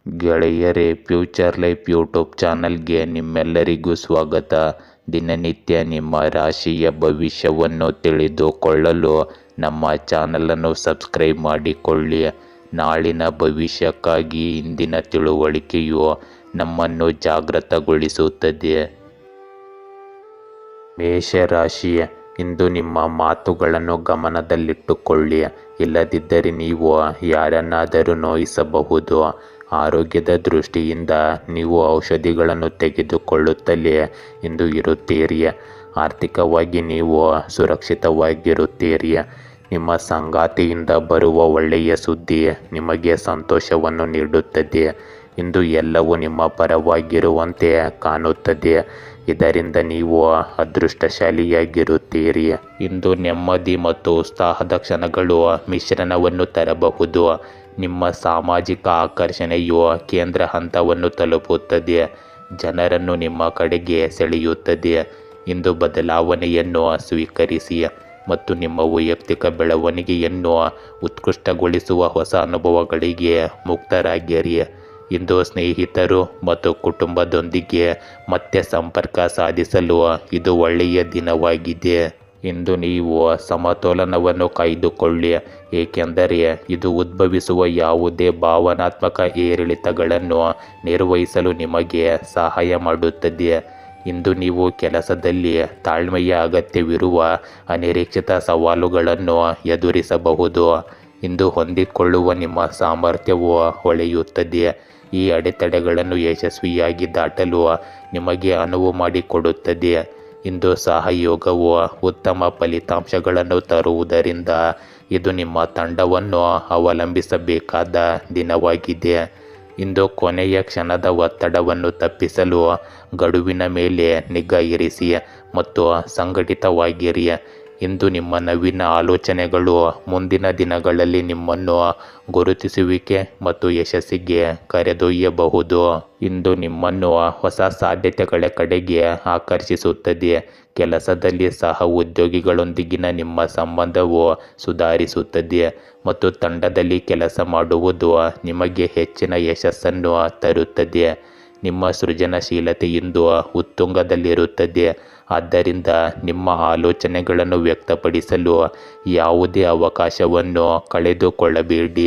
ಗೆಳೆಯರೇ, future life YouTube ಚಾನಲ್ಗೆ ನಿಮ್ಮೆಲ್ಲರಿಗೂ ಸ್ವಾಗತ. ದಿನನಿತ್ಯ ನಿಮ್ಮ ರಾಶಿಯ ಭವಿಷ್ಯವನ್ನು ತಿಳಿದುಕೊಳ್ಳಲು ನಮ್ಮ ಚಾನಲನ್ನು ಸಬ್ಸ್ಕ್ರೈಬ್ ಮಾಡಿಕೊಳ್ಳಿ. ನಾಳಿನ ಭವಿಷ್ಯಕ್ಕಾಗಿ ಇಂದಿನ ತಿಳುವಳಿಕೆಯು ನಮ್ಮನ್ನು ಜಾಗೃತಗೊಳಿಸುತ್ತದೆ. ಮೇಷರಾಶಿ, ಇಂದು ನಿಮ್ಮ ಮಾತುಗಳನ್ನು ಗಮನದಲ್ಲಿಟ್ಟುಕೊಳ್ಳಿ. ಇಲ್ಲದಿದ್ದರೆ ನೀವು ಯಾರನ್ನಾದರೂ ನೋಯಿಸಬಹುದು. ಆರೋಗ್ಯದ ದೃಷ್ಟಿಯಿಂದ ನೀವು ಔಷಧಿಗಳನ್ನು ತೆಗೆದುಕೊಳ್ಳುತ್ತಲೇ ಇಂದು ಇರುತ್ತೀರಿ. ಆರ್ಥಿಕವಾಗಿ ನೀವು ಸುರಕ್ಷಿತವಾಗಿರುತ್ತೀರಿ. ನಿಮ್ಮ ಸಂಗಾತಿಯಿಂದ ಬರುವ ಒಳ್ಳೆಯ ಸುದ್ದಿ ನಿಮಗೆ ಸಂತೋಷವನ್ನು ನೀಡುತ್ತದೆ. ಇಂದು ಎಲ್ಲವೂ ನಿಮ್ಮ ಪರವಾಗಿರುವಂತೆ ಕಾಣುತ್ತದೆ. ಇದರಿಂದ ನೀವು ಅದೃಷ್ಟಶಾಲಿಯಾಗಿರುತ್ತೀರಿ. ಇಂದು ನೆಮ್ಮದಿ ಮತ್ತು ಉತ್ಸಾಹದ ಕ್ಷಣಗಳು ಮಿಶ್ರಣವನ್ನು ತರಬಹುದು. ನಿಮ್ಮ ಸಾಮಾಜಿಕ ಆಕರ್ಷಣೆಯು ಕೇಂದ್ರ ಹಂತವನ್ನು ತಲುಪುತ್ತದೆ. ಜನರನ್ನು ನಿಮ್ಮ ಕಡೆಗೆ ಸೆಳೆಯುತ್ತದೆ. ಇಂದು ಬದಲಾವಣೆಯನ್ನು ಸ್ವೀಕರಿಸಿ ಮತ್ತು ನಿಮ್ಮ ವೈಯಕ್ತಿಕ ಬೆಳವಣಿಗೆಯನ್ನು ಉತ್ಕೃಷ್ಟಗೊಳಿಸುವ ಹೊಸ ಅನುಭವಗಳಿಗೆ ಮುಕ್ತರಾಗಿರಿ. ಇಂದು ಸ್ನೇಹಿತರು ಮತ್ತು ಕುಟುಂಬದೊಂದಿಗೆ ಮತ್ತೆ ಸಂಪರ್ಕ ಸಾಧಿಸಲು ಇದು ಒಳ್ಳೆಯ ದಿನವಾಗಿದೆ. ಇಂದು ನೀವು ಸಮತೋಲನವನ್ನು ಕಾಯ್ದುಕೊಳ್ಳಿ, ಏಕೆಂದರೆ ಇದು ಉದ್ಭವಿಸುವ ಯಾವುದೇ ಭಾವನಾತ್ಮಕ ಏರಿಳಿತಗಳನ್ನು ನಿರ್ವಹಿಸಲು ನಿಮಗೆ ಸಹಾಯ ಮಾಡುತ್ತದೆ. ಇಂದು ನೀವು ಕೆಲಸದಲ್ಲಿ ತಾಳ್ಮೆಯ ಅಗತ್ಯವಿರುವ ಅನಿರೀಕ್ಷಿತ ಸವಾಲುಗಳನ್ನು ಎದುರಿಸಬಹುದು. ಇಂದು ಹೊಂದಿಕೊಳ್ಳುವ ನಿಮ್ಮ ಸಾಮರ್ಥ್ಯವು ಹೊಳೆಯುತ್ತದೆ. ಈ ಅಡೆತಡೆಗಳನ್ನು ಯಶಸ್ವಿಯಾಗಿ ದಾಟಲು ನಿಮಗೆ ಅನುವು ಮಾಡಿಕೊಡುತ್ತದೆ. ಇಂದು ಸಹಯೋಗವು ಉತ್ತಮ ಫಲಿತಾಂಶಗಳನ್ನು ತರುವುದರಿಂದ ಇದು ನಿಮ್ಮ ತಂಡವನ್ನು ಅವಲಂಬಿಸಬೇಕಾದ ದಿನವಾಗಿದೆ. ಇಂದು ಕೊನೆಯ ಕ್ಷಣದ ಒತ್ತಡವನ್ನು ತಪ್ಪಿಸಲು ಗಡುವಿನ ಮೇಲೆ ನಿಗಾ ಇರಿಸಿ ಮತ್ತು ಸಂಘಟಿತವಾಗಿರಿ. ಇಂದು ನಿಮ್ಮ ನವೀನ ಆಲೋಚನೆಗಳು ಮುಂದಿನ ದಿನಗಳಲ್ಲಿ ನಿಮ್ಮನ್ನು ಗುರುತಿಸುವಿಕೆ ಮತ್ತು ಯಶಸ್ಸಿಗೆ ಕರೆದೊಯ್ಯಬಹುದು. ಇಂದು ನಿಮ್ಮನ್ನು ಹೊಸ ಸಾಧ್ಯತೆಗಳ ಕಡೆಗೆ ಆಕರ್ಷಿಸುತ್ತದೆ. ಕೆಲಸದಲ್ಲಿ ಸಹ ಉದ್ಯೋಗಿಗಳೊಂದಿಗಿನ ನಿಮ್ಮ ಸಂಬಂಧವು ಸುಧಾರಿಸುತ್ತದೆ ಮತ್ತು ತಂಡದಲ್ಲಿ ಕೆಲಸ ಮಾಡುವುದು ನಿಮಗೆ ಹೆಚ್ಚಿನ ಯಶಸ್ಸನ್ನು ತರುತ್ತದೆ. ನಿಮ್ಮ ಸೃಜನಶೀಲತೆ ಇಂದು ಉತ್ತುಂಗದಲ್ಲಿರುತ್ತದೆ. ಆದ್ದರಿಂದ ನಿಮ್ಮ ಆಲೋಚನೆಗಳನ್ನು ವ್ಯಕ್ತಪಡಿಸಲು ಯಾವುದೇ ಅವಕಾಶವನ್ನು ಕಳೆದುಕೊಳ್ಳಬೇಡಿ.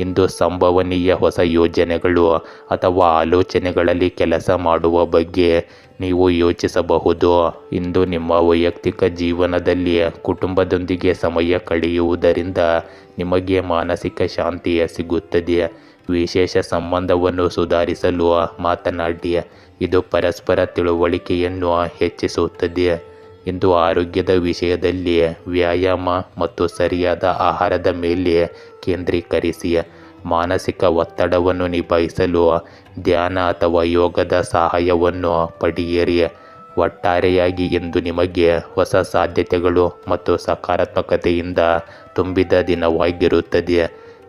ಇಂದು ಸಂಭವನೀಯ ಹೊಸ ಯೋಜನೆಗಳು ಅಥವಾ ಆಲೋಚನೆಗಳಲ್ಲಿ ಕೆಲಸ ಮಾಡುವ ಬಗ್ಗೆ ನೀವು ಯೋಚಿಸಬಹುದು. ಇಂದು ನಿಮ್ಮ ವೈಯಕ್ತಿಕ ಜೀವನದಲ್ಲಿ ಕುಟುಂಬದೊಂದಿಗೆ ಸಮಯ ಕಳೆಯುವುದರಿಂದ ನಿಮಗೆ ಮಾನಸಿಕ ಶಾಂತಿ ಸಿಗುತ್ತದೆ. ವಿಶೇಷ ಸಂಬಂಧವನ್ನು ಸುಧಾರಿಸಲು ಮಾತನಾಡಿ, ಇದು ಪರಸ್ಪರ ತಿಳುವಳಿಕೆಯನ್ನು ಹೆಚ್ಚಿಸುತ್ತದೆ. ಇಂದು ಆರೋಗ್ಯದ ವಿಷಯದಲ್ಲಿ ವ್ಯಾಯಾಮ ಮತ್ತು ಸರಿಯಾದ ಆಹಾರದ ಮೇಲೆ ಕೇಂದ್ರೀಕರಿಸಿ. ಮಾನಸಿಕ ಒತ್ತಡವನ್ನು ನಿಭಾಯಿಸಲು ಧ್ಯಾನ ಅಥವಾ ಯೋಗದ ಸಹಾಯವನ್ನು ಪಡೆಯಿರಿ. ಒಟ್ಟಾರೆಯಾಗಿ ಇಂದು ನಿಮಗೆ ಹೊಸ ಸಾಧ್ಯತೆಗಳು ಮತ್ತು ಸಕಾರಾತ್ಮಕತೆಯಿಂದ ತುಂಬಿದ ದಿನವಾಗಿರುತ್ತದೆ.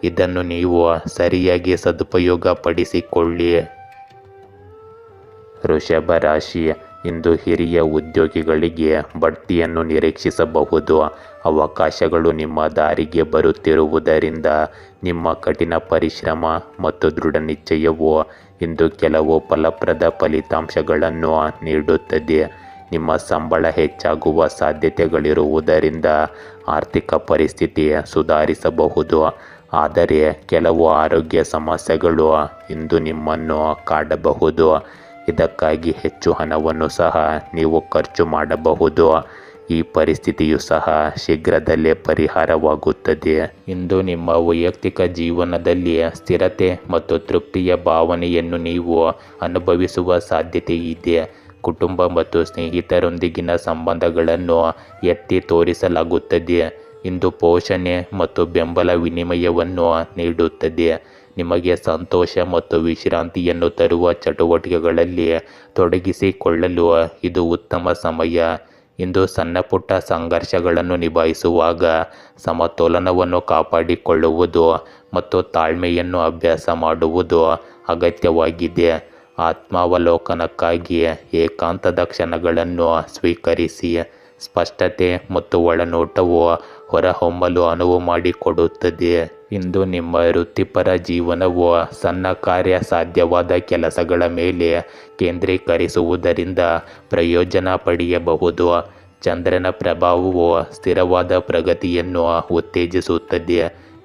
ಇದನ್ನು ನೀವು ಸರಿಯಾಗಿ ಸದುಪಯೋಗಪಡಿಸಿಕೊಳ್ಳಿ. ವೃಷಭ ರಾಶಿ, ಇಂದು ಹಿರಿಯ ಉದ್ಯೋಗಿಗಳಿಗೆ ಬಡ್ತಿಯನ್ನು ನಿರೀಕ್ಷಿಸಬಹುದು. ಅವಕಾಶಗಳು ನಿಮ್ಮ ದಾರಿಗೆ ಬರುತ್ತಿರುವುದರಿಂದ ನಿಮ್ಮ ಕಠಿಣ ಪರಿಶ್ರಮ ಮತ್ತು ದೃಢ ನಿಶ್ಚಯವು ಇಂದು ಕೆಲವು ಫಲಪ್ರದ ಫಲಿತಾಂಶಗಳನ್ನು ನೀಡುತ್ತದೆ. ನಿಮ್ಮ ಸಂಬಳ ಹೆಚ್ಚಾಗುವ ಸಾಧ್ಯತೆಗಳಿರುವುದರಿಂದ ಆರ್ಥಿಕ ಪರಿಸ್ಥಿತಿ ಸುಧಾರಿಸಬಹುದು. ಆದರೆ ಕೆಲವು ಆರೋಗ್ಯ ಸಮಸ್ಯೆಗಳು ಇಂದು ನಿಮ್ಮನ್ನು ಕಾಡಬಹುದು. ಇದಕ್ಕಾಗಿ ಹೆಚ್ಚು ಹಣವನ್ನು ಸಹ ನೀವು ಖರ್ಚು ಮಾಡಬಹುದು. ಈ ಪರಿಸ್ಥಿತಿಯು ಸಹ ಶೀಘ್ರದಲ್ಲೇ ಪರಿಹಾರವಾಗುತ್ತದೆ. ಇಂದು ನಿಮ್ಮ ವೈಯಕ್ತಿಕ ಜೀವನದಲ್ಲಿ ಸ್ಥಿರತೆ ಮತ್ತು ತೃಪ್ತಿಯ ಭಾವನೆಯನ್ನು ನೀವು ಅನುಭವಿಸುವ ಸಾಧ್ಯತೆ ಇದೆ. ಕುಟುಂಬ ಮತ್ತು ಸ್ನೇಹಿತರೊಂದಿಗಿನ ಸಂಬಂಧಗಳನ್ನು ಎತ್ತಿ ತೋರಿಸಲಾಗುತ್ತದೆ. ಇಂದು ಪೋಷಣೆ ಮತ್ತು ಬೆಂಬಲ ವಿನಿಮಯವನ್ನು ನೀಡುತ್ತದೆ. ನಿಮಗೆ ಸಂತೋಷ ಮತ್ತು ವಿಶ್ರಾಂತಿಯನ್ನು ತರುವ ಚಟುವಟಿಕೆಗಳಲ್ಲಿ ತೊಡಗಿಸಿಕೊಳ್ಳಲು ಇದು ಉತ್ತಮ ಸಮಯ. ಇಂದು ಸಣ್ಣಪುಟ್ಟ ಸಂಘರ್ಷಗಳನ್ನು ನಿಭಾಯಿಸುವಾಗ ಸಮತೋಲನವನ್ನು ಕಾಪಾಡಿಕೊಳ್ಳುವುದು ಮತ್ತು ತಾಳ್ಮೆಯನ್ನು ಅಭ್ಯಾಸ ಮಾಡುವುದು ಅಗತ್ಯವಾಗಿದೆ. ಆತ್ಮಾವಲೋಕನಕ್ಕಾಗಿ ಏಕಾಂತದ ಕ್ಷಣಗಳನ್ನು ಸ್ವೀಕರಿಸಿ. ಸ್ಪಷ್ಟತೆ ಮತ್ತು ಒಳನೋಟವು ಹೊರಹೊಮ್ಮಲು ಅನುವು ಮಾಡಿಕೊಡುತ್ತದೆ. ಇಂದು ನಿಮ್ಮ ವೃತ್ತಿಪರ ಜೀವನವು ಸಣ್ಣ ಕಾರ್ಯ ಸಾಧ್ಯವಾದ ಕೆಲಸಗಳ ಮೇಲೆ ಕೇಂದ್ರೀಕರಿಸುವುದರಿಂದ ಪ್ರಯೋಜನ ಪಡೆಯಬಹುದು. ಚಂದ್ರನ ಪ್ರಭಾವವು ಸ್ಥಿರವಾದ ಪ್ರಗತಿಯನ್ನು ಉತ್ತೇಜಿಸುತ್ತದೆ.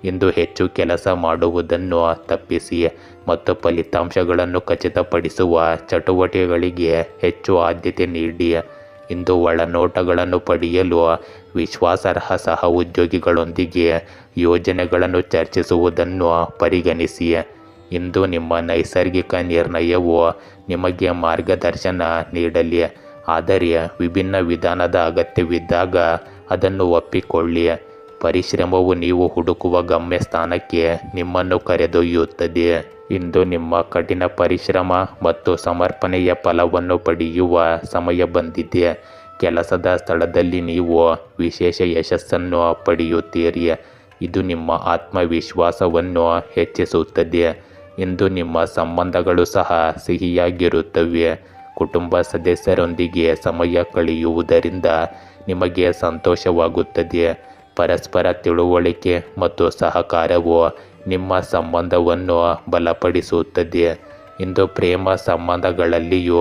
ಇಂದು ಹೆಚ್ಚು ಕೆಲಸ ಮಾಡುವುದನ್ನು ತಪ್ಪಿಸಿ ಮತ್ತು ಫಲಿತಾಂಶಗಳನ್ನು ಖಚಿತಪಡಿಸುವ ಚಟುವಟಿಕೆಗಳಿಗೆ ಹೆಚ್ಚು ಆದ್ಯತೆ ನೀಡಿ. ಇಂದು ಒಳನೋಟಗಳನ್ನು ಪಡೆಯಲು ವಿಶ್ವಾಸಾರ್ಹ ಸಹ ಉದ್ಯೋಗಿಗಳೊಂದಿಗೆ ಯೋಜನೆಗಳನ್ನು ಚರ್ಚಿಸುವುದನ್ನು ಪರಿಗಣಿಸಿ. ಇಂದು ನಿಮ್ಮ ನೈಸರ್ಗಿಕ ನಿರ್ಣಯವು ನಿಮಗೆ ಮಾರ್ಗದರ್ಶನ ನೀಡಲಿ, ಆದರೆ ವಿಭಿನ್ನ ವಿಧಾನದ ಅಗತ್ಯವಿದ್ದಾಗ ಅದನ್ನು ಒಪ್ಪಿಕೊಳ್ಳಿ. ಪರಿಶ್ರಮವು ನೀವು ಹುಡುಕುವ ಗಮ್ಯಸ್ಥಾನಕ್ಕೆ ನಿಮ್ಮನ್ನು ಕರೆದೊಯ್ಯುತ್ತದೆ. ಇಂದು ನಿಮ್ಮ ಕಠಿಣ ಪರಿಶ್ರಮ ಮತ್ತು ಸಮರ್ಪಣೆಯ ಫಲವನ್ನು ಪಡೆಯುವ ಸಮಯ ಬಂದಿದೆ. ಕೆಲಸದ ಸ್ಥಳದಲ್ಲಿ ನೀವು ವಿಶೇಷ ಯಶಸ್ಸನ್ನು ಪಡೆಯುತ್ತೀರಿ. ಇದು ನಿಮ್ಮ ಆತ್ಮವಿಶ್ವಾಸವನ್ನು ಹೆಚ್ಚಿಸುತ್ತದೆ. ಇಂದು ನಿಮ್ಮ ಸಂಬಂಧಗಳು ಸಹ ಸಿಹಿಯಾಗಿರುತ್ತವೆ. ಕುಟುಂಬ ಸದಸ್ಯರೊಂದಿಗೆ ಸಮಯ ಕಳೆಯುವುದರಿಂದ ನಿಮಗೆ ಸಂತೋಷವಾಗುತ್ತದೆ. ಪರಸ್ಪರ ತಿಳುವಳಿಕೆ ಮತ್ತು ಸಹಕಾರವು ನಿಮ್ಮ ಸಂಬಂಧವನ್ನು ಬಲಪಡಿಸುತ್ತದೆ. ಇಂದು ಪ್ರೇಮ ಸಂಬಂಧಗಳಲ್ಲಿಯೂ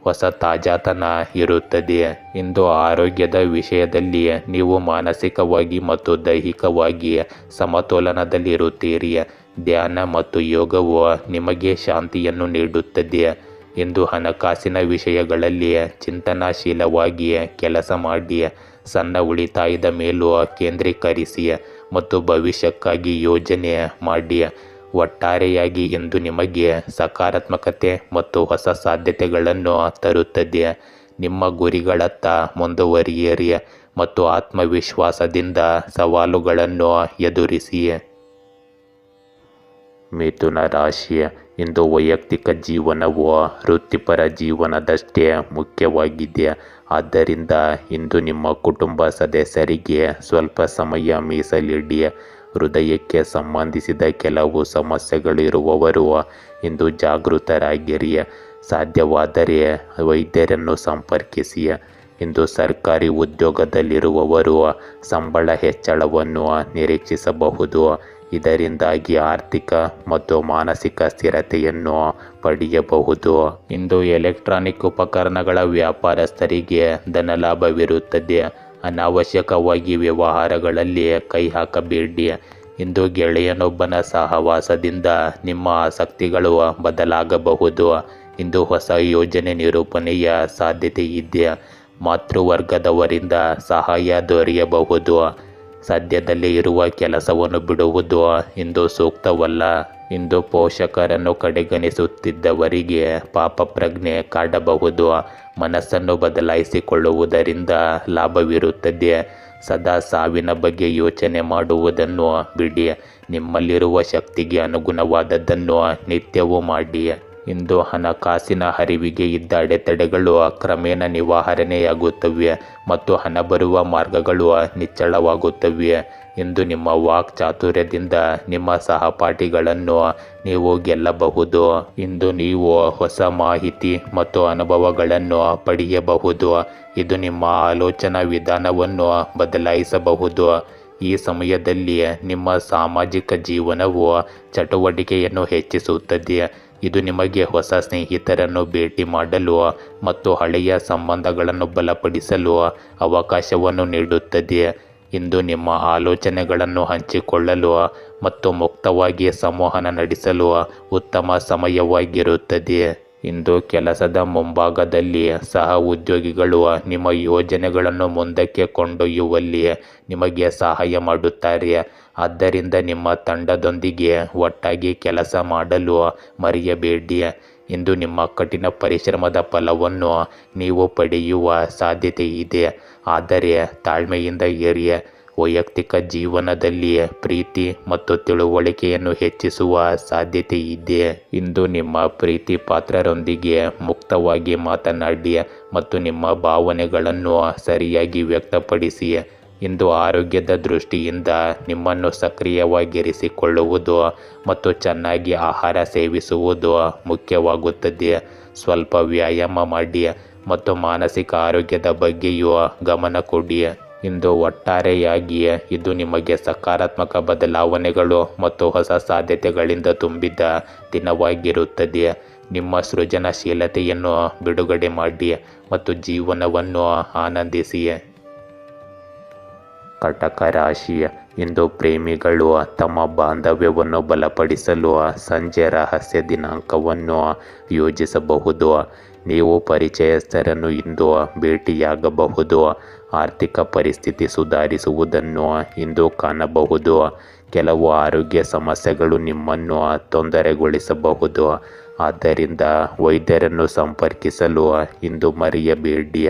ಹೊಸ ತಾಜಾತನ ಇರುತ್ತದೆ. ಇಂದು ಆರೋಗ್ಯದ ವಿಷಯದಲ್ಲಿ ನೀವು ಮಾನಸಿಕವಾಗಿ ಮತ್ತು ದೈಹಿಕವಾಗಿ ಸಮತೋಲನದಲ್ಲಿರುತ್ತೀರಿ. ಧ್ಯಾನ ಮತ್ತು ಯೋಗವು ನಿಮಗೆ ಶಾಂತಿಯನ್ನು ನೀಡುತ್ತದೆ. ಇಂದು ಹಣಕಾಸಿನ ವಿಷಯಗಳಲ್ಲಿ ಚಿಂತನಾಶೀಲವಾಗಿ ಕೆಲಸ ಮಾಡಿ. ಸಣ್ಣ ಉಳಿತಾಯದ ಮೇಲೂ ಕೇಂದ್ರೀಕರಿಸಿ ಮತ್ತು ಭವಿಷ್ಯಕ್ಕಾಗಿ ಯೋಜನೆ ಮಾಡಿ. ಒಟ್ಟಾರೆಯಾಗಿ ಇಂದು ನಿಮಗೆ ಸಕಾರಾತ್ಮಕತೆ ಮತ್ತು ಹೊಸ ಸಾಧ್ಯತೆಗಳನ್ನು ತರುತ್ತದೆ. ನಿಮ್ಮ ಗುರಿಗಳತ್ತ ಮುಂದುವರಿಯಿರಿ ಮತ್ತು ಆತ್ಮವಿಶ್ವಾಸದಿಂದ ಸವಾಲುಗಳನ್ನು ಎದುರಿಸಿ. ಮಿಥುನ ರಾಶಿ, ಇಂದು ವೈಯಕ್ತಿಕ ಜೀವನವು ವೃತ್ತಿಪರ ಜೀವನದಷ್ಟೇ ಮುಖ್ಯವಾಗಿದೆ. ಆದ್ದರಿಂದ ಇಂದು ನಿಮ್ಮ ಕುಟುಂಬ ಸದಸ್ಯರಿಗೆ ಸ್ವಲ್ಪ ಸಮಯ ಮೀಸಲಿಡಿ. ಹೃದಯಕ್ಕೆ ಸಂಬಂಧಿಸಿದ ಕೆಲವು ಸಮಸ್ಯೆಗಳಿರುವವರು ಇಂದು ಜಾಗೃತರಾಗಿರಿ. ಸಾಧ್ಯವಾದರೆ ವೈದ್ಯರನ್ನು ಸಂಪರ್ಕಿಸಿ. ಇಂದು ಸರ್ಕಾರಿ ಉದ್ಯೋಗದಲ್ಲಿರುವವರು ಸಂಬಳ ಹೆಚ್ಚಳವನ್ನು ನಿರೀಕ್ಷಿಸಬಹುದು. ಇದರಿಂದಾಗಿ ಆರ್ಥಿಕ ಮತ್ತು ಮಾನಸಿಕ ಸ್ಥಿರತೆಯನ್ನು ಪಡೆಯಬಹುದು. ಇಂದು ಎಲೆಕ್ಟ್ರಾನಿಕ್ ಉಪಕರಣಗಳ ವ್ಯಾಪಾರಸ್ಥರಿಗೆ ಧನಲಾಭವಿರುತ್ತದೆ. ಅನಾವಶ್ಯಕವಾಗಿ ವ್ಯವಹಾರಗಳಲ್ಲಿ ಕೈ ಹಾಕಬೇಡಿ. ಇಂದು ಗೆಳೆಯನೊಬ್ಬನ ಸಹವಾಸದಿಂದ ನಿಮ್ಮ ಆಸಕ್ತಿಗಳು ಬದಲಾಗಬಹುದು. ಇಂದು ಹೊಸ ಯೋಜನೆ ನಿರೂಪಣೆಯ ಸಾಧ್ಯತೆ ಇದೆ. ಮಾತೃವರ್ಗದವರಿಂದ ಸಹಾಯ ದೊರೆಯಬಹುದು. ಸದ್ಯದಲ್ಲೇ ಇರುವ ಕೆಲಸವನ್ನು ಬಿಡುವುದು ಇಂದು ಸೂಕ್ತವಲ್ಲ. ಇಂದು ಪೋಷಕರನ್ನು ಕಡೆಗಣಿಸುತ್ತಿದ್ದವರಿಗೆ ಪಾಪಪ್ರಜ್ಞೆ ಕಾಡಬಹುದು. ಮನಸ್ಸನ್ನು ಬದಲಾಯಿಸಿಕೊಳ್ಳುವುದರಿಂದ ಲಾಭವಿರುತ್ತದೆ. ಸದಾ ಸಾವಿನ ಬಗ್ಗೆ ಯೋಚನೆ ಮಾಡುವುದನ್ನು ಬಿಡಿ. ನಿಮ್ಮಲ್ಲಿರುವ ಶಕ್ತಿಗೆ ಅನುಗುಣವಾದದ್ದನ್ನು ನಿತ್ಯವೂ ಮಾಡಿ. ಇಂದು ಹಣಕಾಸಿನ ಹರಿವಿಗೆ ಇದ್ದ ಅಡೆತಡೆಗಳು ಕ್ರಮೇಣ ನಿವಾರಣೆಯಾಗುತ್ತವೆ ಮತ್ತು ಹಣ ಬರುವ ಮಾರ್ಗಗಳು ನಿಚ್ಚಳವಾಗುತ್ತವೆ. ಇಂದು ನಿಮ್ಮ ವಾಕ್ ಚಾತುರ್ಯದಿಂದ ನಿಮ್ಮ ಸಹಪಾಠಿಗಳನ್ನು ನೀವು ಗೆಲ್ಲಬಹುದು. ಇಂದು ನೀವು ಹೊಸ ಮಾಹಿತಿ ಮತ್ತು ಅನುಭವಗಳನ್ನು ಪಡೆಯಬಹುದು. ಇದು ನಿಮ್ಮ ಆಲೋಚನಾ ವಿಧಾನವನ್ನು ಬದಲಾಯಿಸಬಹುದು. ಈ ಸಮಯದಲ್ಲಿ ನಿಮ್ಮ ಸಾಮಾಜಿಕ ಜೀವನವು ಚಟುವಟಿಕೆಯನ್ನು ಹೆಚ್ಚಿಸುತ್ತದೆ. ಇದು ನಿಮಗೆ ಹೊಸ ಸ್ನೇಹಿತರನ್ನು ಭೇಟಿ ಮಾಡಲು ಮತ್ತು ಹಳೆಯ ಸಂಬಂಧಗಳನ್ನು ಬಲಪಡಿಸಲು ಅವಕಾಶವನ್ನು ನೀಡುತ್ತದೆ. ಇಂದು ನಿಮ್ಮ ಆಲೋಚನೆಗಳನ್ನು ಹಂಚಿಕೊಳ್ಳಲು ಮತ್ತು ಮುಕ್ತವಾಗಿ ಸಂವಹನ ನಡೆಸಲು ಉತ್ತಮ ಸಮಯವಾಗಿರುತ್ತದೆ. ಇಂದು ಕೆಲಸದ ಮುಂಭಾಗದಲ್ಲಿ ಸಹ ಉದ್ಯೋಗಿಗಳು ನಿಮ್ಮ ಯೋಜನೆಗಳನ್ನು ಮುಂದಕ್ಕೆ ಕೊಂಡೊಯ್ಯುವಲ್ಲಿ ನಿಮಗೆ ಸಹಾಯ ಮಾಡುತ್ತಾರೆ. ಆದ್ದರಿಂದ ನಿಮ್ಮ ತಂಡದೊಂದಿಗೆ ಒಟ್ಟಾಗಿ ಕೆಲಸ ಮಾಡಲು ಮರೆಯಬೇಡಿ. ಇಂದು ನಿಮ್ಮ ಕಠಿಣ ಪರಿಶ್ರಮದ ಫಲವನ್ನು ನೀವು ಪಡೆಯುವ ಸಾಧ್ಯತೆ ಇದೆ, ಆದರೆ ತಾಳ್ಮೆಯಿಂದ ಇರಿ. ವೈಯಕ್ತಿಕ ಜೀವನದಲ್ಲಿ ಪ್ರೀತಿ ಮತ್ತು ತಿಳುವಳಿಕೆಯನ್ನು ಹೆಚ್ಚಿಸುವ ಸಾಧ್ಯತೆ ಇದೆ. ಇಂದು ನಿಮ್ಮ ಪ್ರೀತಿ ಪಾತ್ರರೊಂದಿಗೆ ಮುಕ್ತವಾಗಿ ಮಾತನಾಡಿ ಮತ್ತು ನಿಮ್ಮ ಭಾವನೆಗಳನ್ನು ಸರಿಯಾಗಿ ವ್ಯಕ್ತಪಡಿಸಿ. ಇಂದು ಆರೋಗ್ಯದ ದೃಷ್ಟಿಯಿಂದ ನಿಮ್ಮನ್ನು ಸಕ್ರಿಯವಾಗಿರಿಸಿಕೊಳ್ಳುವುದು ಮತ್ತು ಚೆನ್ನಾಗಿ ಆಹಾರ ಸೇವಿಸುವುದು ಮುಖ್ಯವಾಗುತ್ತದೆ. ಸ್ವಲ್ಪ ವ್ಯಾಯಾಮ ಮಾಡಿ ಮತ್ತು ಮಾನಸಿಕ ಆರೋಗ್ಯದ ಬಗ್ಗೆಯೂ ಗಮನ ಕೊಡಿ. ಇಂದು ಒಟ್ಟಾರೆಯಾಗಿ ಇದು ನಿಮಗೆ ಸಕಾರಾತ್ಮಕ ಬದಲಾವಣೆಗಳು ಮತ್ತು ಹೊಸ ಸಾಧ್ಯತೆಗಳಿಂದ ತುಂಬಿದ ದಿನವಾಗಿರುತ್ತದೆ. ನಿಮ್ಮ ಸೃಜನಶೀಲತೆಯನ್ನು ಬಿಡುಗಡೆ ಮಾಡಿ ಮತ್ತು ಜೀವನವನ್ನು ಆನಂದಿಸಿ. ಕಟಕ ರಾಶಿ, ಇಂದು ಪ್ರೇಮಿಗಳು ತಮ್ಮ ಬಾಂಧವ್ಯವನ್ನು ಬಲಪಡಿಸಲು ಸಂಜೆ ರಹಸ್ಯ ದಿನಾಂಕವನ್ನು ಯೋಜಿಸಬಹುದು. ನೀವು ಪರಿಚಯಸ್ಥರನ್ನು ಇಂದು ಭೇಟಿಯಾಗಬಹುದು. ಆರ್ಥಿಕ ಪರಿಸ್ಥಿತಿ ಸುಧಾರಿಸುವುದನ್ನು ಇಂದು ಕಾಣಬಹುದು. ಕೆಲವು ಆರೋಗ್ಯ ಸಮಸ್ಯೆಗಳು ನಿಮ್ಮನ್ನು ತೊಂದರೆಗೊಳಿಸಬಹುದು. ಆದ್ದರಿಂದ ವೈದ್ಯರನ್ನು ಸಂಪರ್ಕಿಸಲು ಇಂದು ಮರೆಯಬೇಡಿ.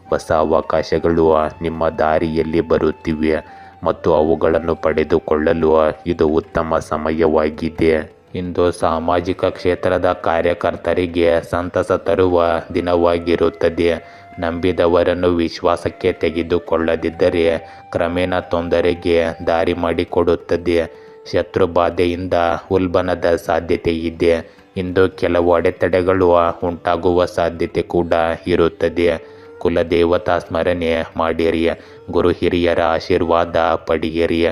ಹೊಸ ಅವಕಾಶಗಳು ನಿಮ್ಮ ದಾರಿಯಲ್ಲಿ ಬರುತ್ತಿವೆ ಮತ್ತು ಅವುಗಳನ್ನು ಪಡೆದುಕೊಳ್ಳಲು ಇದು ಉತ್ತಮ ಸಮಯವಾಗಿದೆ. ಇಂದು ಸಾಮಾಜಿಕ ಕ್ಷೇತ್ರದ ಕಾರ್ಯಕರ್ತರಿಗೆ ಸಂತಸ ತರುವ ದಿನವಾಗಿರುತ್ತದೆ. ನಂಬಿದವರನ್ನು ವಿಶ್ವಾಸಕ್ಕೆ ತೆಗೆದುಕೊಳ್ಳದಿದ್ದರೆ ಕ್ರಮೇಣ ತೊಂದರೆಗೆ ದಾರಿ ಮಾಡಿಕೊಡುತ್ತದೆ. ಶತ್ರುಬಾಧೆಯಿಂದ ಉಲ್ಬಣದ ಸಾಧ್ಯತೆ ಇದೆ. ಇಂದು ಕೆಲವು ಅಡೆತಡೆಗಳು ಉಂಟಾಗುವ ಸಾಧ್ಯತೆ ಕೂಡ ಇರುತ್ತದೆ. ಕುಲದೇವತಾ ಸ್ಮರಣೆ ಮಾಡಿರಿ. ಗುರು ಹಿರಿಯರ ಆಶೀರ್ವಾದ ಪಡೆಯಿರಿ.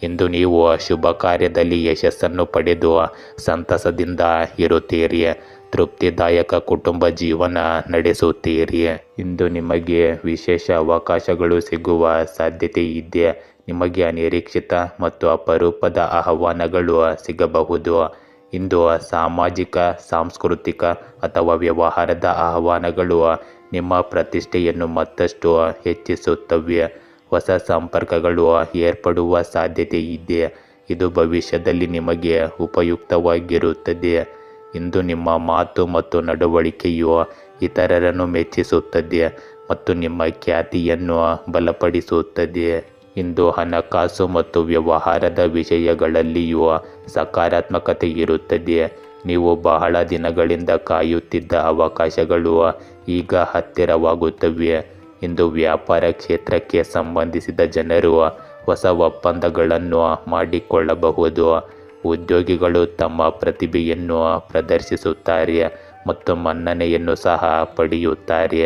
ಇಂದು ನೀವು ಶುಭ ಕಾರ್ಯದಲ್ಲಿ ಯಶಸ್ಸನ್ನು ಪಡೆದು ಸಂತಸದಿಂದ ಇರುತ್ತೀರಿ. ತೃಪ್ತಿದಾಯಕ ಕುಟುಂಬ ಜೀವನ ನಡೆಸುತ್ತೀರಿ. ಇಂದು ನಿಮಗೆ ವಿಶೇಷ ಅವಕಾಶಗಳು ಸಿಗುವ ಸಾಧ್ಯತೆ ಇದೆ. ನಿಮಗೆ ಅನಿರೀಕ್ಷಿತ ಮತ್ತು ಅಪರೂಪದ ಆಹ್ವಾನಗಳು ಸಿಗಬಹುದು. ಇಂದು ಸಾಮಾಜಿಕ, ಸಾಂಸ್ಕೃತಿಕ ಅಥವಾ ವ್ಯವಹಾರದ ಆಹ್ವಾನಗಳು ನಿಮ್ಮ ಪ್ರತಿಷ್ಠೆಯನ್ನು ಮತ್ತಷ್ಟು ಹೆಚ್ಚಿಸುತ್ತವೆ. ಹೊಸ ಸಂಪರ್ಕಗಳು ಏರ್ಪಡುವ ಸಾಧ್ಯತೆ ಇದೆ. ಇದು ಭವಿಷ್ಯದಲ್ಲಿ ನಿಮಗೆ ಉಪಯುಕ್ತವಾಗಿರುತ್ತದೆ. ಇಂದು ನಿಮ್ಮ ಮಾತು ಮತ್ತು ನಡವಳಿಕೆಯು ಇತರರನ್ನು ಮೆಚ್ಚಿಸುತ್ತದೆ ಮತ್ತು ನಿಮ್ಮ ಖ್ಯಾತಿಯನ್ನು ಬಲಪಡಿಸುತ್ತದೆ. ಇಂದು ಹಣಕಾಸು ಮತ್ತು ವ್ಯವಹಾರದ ವಿಷಯಗಳಲ್ಲಿಯೂ ಸಕಾರಾತ್ಮಕತೆ ಇರುತ್ತದೆ. ನೀವು ಬಹಳ ದಿನಗಳಿಂದ ಕಾಯುತ್ತಿದ್ದ ಅವಕಾಶಗಳು ಈಗ ಹತ್ತಿರವಾಗುತ್ತವೆ. ಇಂದು ವ್ಯಾಪಾರ ಕ್ಷೇತ್ರಕ್ಕೆ ಸಂಬಂಧಿಸಿದ ಜನರು ಹೊಸ ಒಪ್ಪಂದಗಳನ್ನು ಮಾಡಿಕೊಳ್ಳಬಹುದು. ಉದ್ಯೋಗಿಗಳು ತಮ್ಮ ಪ್ರತಿಭೆಯನ್ನು ಪ್ರದರ್ಶಿಸುತ್ತಾರೆ ಮತ್ತು ಮನ್ನಣೆಯನ್ನು ಸಹ ಪಡೆಯುತ್ತಾರೆ.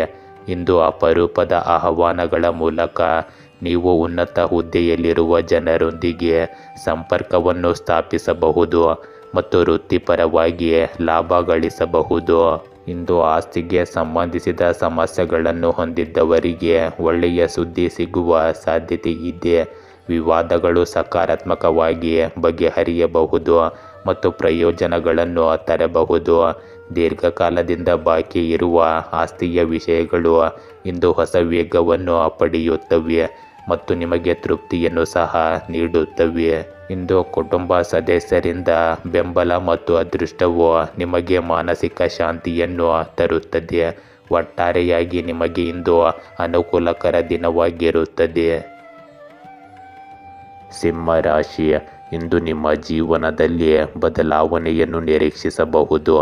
ಇಂದು ಅಪರೂಪದ ಆಹ್ವಾನಗಳ ಮೂಲಕ ನೀವು ಉನ್ನತ ಹುದ್ದೆಯಲ್ಲಿರುವ ಜನರೊಂದಿಗೆ ಸಂಪರ್ಕವನ್ನು ಸ್ಥಾಪಿಸಬಹುದು ಮತ್ತು ವೃತ್ತಿಪರವಾಗಿ ಲಾಭ ಗಳಿಸಬಹುದು. ಇಂದು ಆಸ್ತಿಗೆ ಸಂಬಂಧಿಸಿದ ಸಮಸ್ಯೆಗಳನ್ನು ಹೊಂದಿದ್ದವರಿಗೆ ಒಳ್ಳೆಯ ಸುದ್ದಿ ಸಿಗುವ ಸಾಧ್ಯತೆ ಇದೆ. ವಿವಾದಗಳು ಸಕಾರಾತ್ಮಕವಾಗಿ ಬಗೆಹರಿಯಬಹುದು ಮತ್ತು ಪ್ರಯೋಜನಗಳನ್ನು ತರಬಹುದು. ದೀರ್ಘಕಾಲದಿಂದ ಬಾಕಿ ಇರುವ ಆಸ್ತಿಯ ವಿಷಯಗಳು ಇಂದು ಹೊಸ ವೇಗವನ್ನು ಪಡೆಯುತ್ತವೆ ಮತ್ತು ನಿಮಗೆ ತೃಪ್ತಿಯನ್ನು ಸಹ ನೀಡುತ್ತವೆ. ಇಂದು ಕುಟುಂಬ ಸದಸ್ಯರಿಂದ ಬೆಂಬಲ ಮತ್ತು ಅದೃಷ್ಟವು ನಿಮಗೆ ಮಾನಸಿಕ ಶಾಂತಿಯನ್ನು ತರುತ್ತದೆ. ಒಟ್ಟಾರೆಯಾಗಿ ನಿಮಗೆ ಇಂದು ಅನುಕೂಲಕರ ದಿನವಾಗಿರುತ್ತದೆ. ಸಿಂಹ ರಾಶಿ, ಇಂದು ನಿಮ್ಮ ಜೀವನದಲ್ಲಿ ಬದಲಾವಣೆಯನ್ನು ನಿರೀಕ್ಷಿಸಬಹುದು.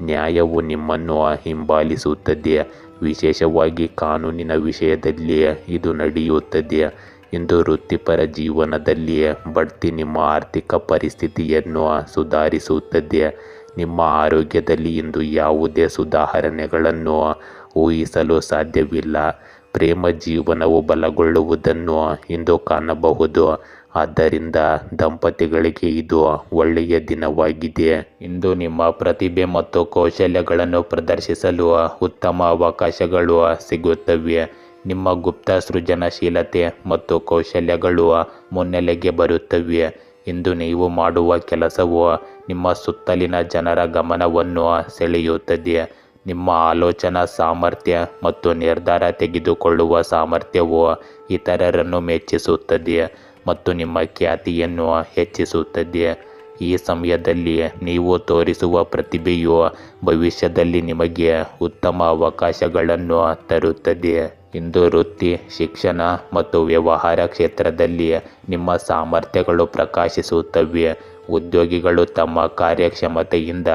ನ್ಯಾಯವು ನಿಮ್ಮನ್ನು ಹಿಂಬಾಲಿಸುತ್ತದೆ. ವಿಶೇಷವಾಗಿ ಕಾನೂನಿನ ವಿಷಯದಲ್ಲಿ ಇದು ನಡೆಯುತ್ತದೆ. ಇಂದು ವೃತ್ತಿಪರ ಜೀವನದಲ್ಲಿ ಬಡ್ತಿ ನಿಮ್ಮ ಆರ್ಥಿಕ ಪರಿಸ್ಥಿತಿಯನ್ನು ಸುಧಾರಿಸುತ್ತದೆ. ನಿಮ್ಮ ಆರೋಗ್ಯದಲ್ಲಿ ಇಂದು ಯಾವುದೇ ಸುಧಾರಣೆಗಳನ್ನು ಊಹಿಸಲು ಸಾಧ್ಯವಿಲ್ಲ. ಪ್ರೇಮ ಜೀವನವು ಬಲಗೊಳ್ಳುವುದನ್ನು ಇಂದು ಕಾಣಬಹುದು. ಆದ್ದರಿಂದ ದಂಪತಿಗಳಿಗೆ ಇದು ಒಳ್ಳೆಯ ದಿನವಾಗಿದೆ. ಇಂದು ನಿಮ್ಮ ಪ್ರತಿಭೆ ಮತ್ತು ಕೌಶಲ್ಯಗಳನ್ನು ಪ್ರದರ್ಶಿಸಲು ಉತ್ತಮ ಅವಕಾಶಗಳು ಸಿಗುತ್ತವೆ. ನಿಮ್ಮ ಗುಪ್ತ ಸೃಜನಶೀಲತೆ ಮತ್ತು ಕೌಶಲ್ಯಗಳು ಮುನ್ನೆಲೆಗೆ ಬರುತ್ತವೆ. ಇಂದು ನೀವು ಮಾಡುವ ಕೆಲಸವು ನಿಮ್ಮ ಸುತ್ತಲಿನ ಜನರ ಗಮನವನ್ನು ಸೆಳೆಯುತ್ತದೆ. ನಿಮ್ಮ ಆಲೋಚನಾ ಸಾಮರ್ಥ್ಯ ಮತ್ತು ನಿರ್ಧಾರ ತೆಗೆದುಕೊಳ್ಳುವ ಸಾಮರ್ಥ್ಯವು ಇತರರನ್ನು ಮೆಚ್ಚಿಸುತ್ತದೆ ಮತ್ತು ನಿಮ್ಮ ಖ್ಯಾತಿಯನ್ನು ಹೆಚ್ಚಿಸುತ್ತದೆ. ಈ ಸಮಯದಲ್ಲಿ ನೀವು ತೋರಿಸುವ ಪ್ರತಿಭೆಯು ಭವಿಷ್ಯದಲ್ಲಿ ನಿಮಗೆ ಉತ್ತಮ ಅವಕಾಶಗಳನ್ನು ತರುತ್ತದೆ. ಇಂದು ವೃತ್ತಿ, ಶಿಕ್ಷಣ ಮತ್ತು ವ್ಯವಹಾರ ಕ್ಷೇತ್ರದಲ್ಲಿ ನಿಮ್ಮ ಸಾಮರ್ಥ್ಯಗಳು ಪ್ರಕಾಶಿಸುತ್ತವೆ. ಉದ್ಯೋಗಿಗಳು ತಮ್ಮ ಕಾರ್ಯಕ್ಷಮತೆಯಿಂದ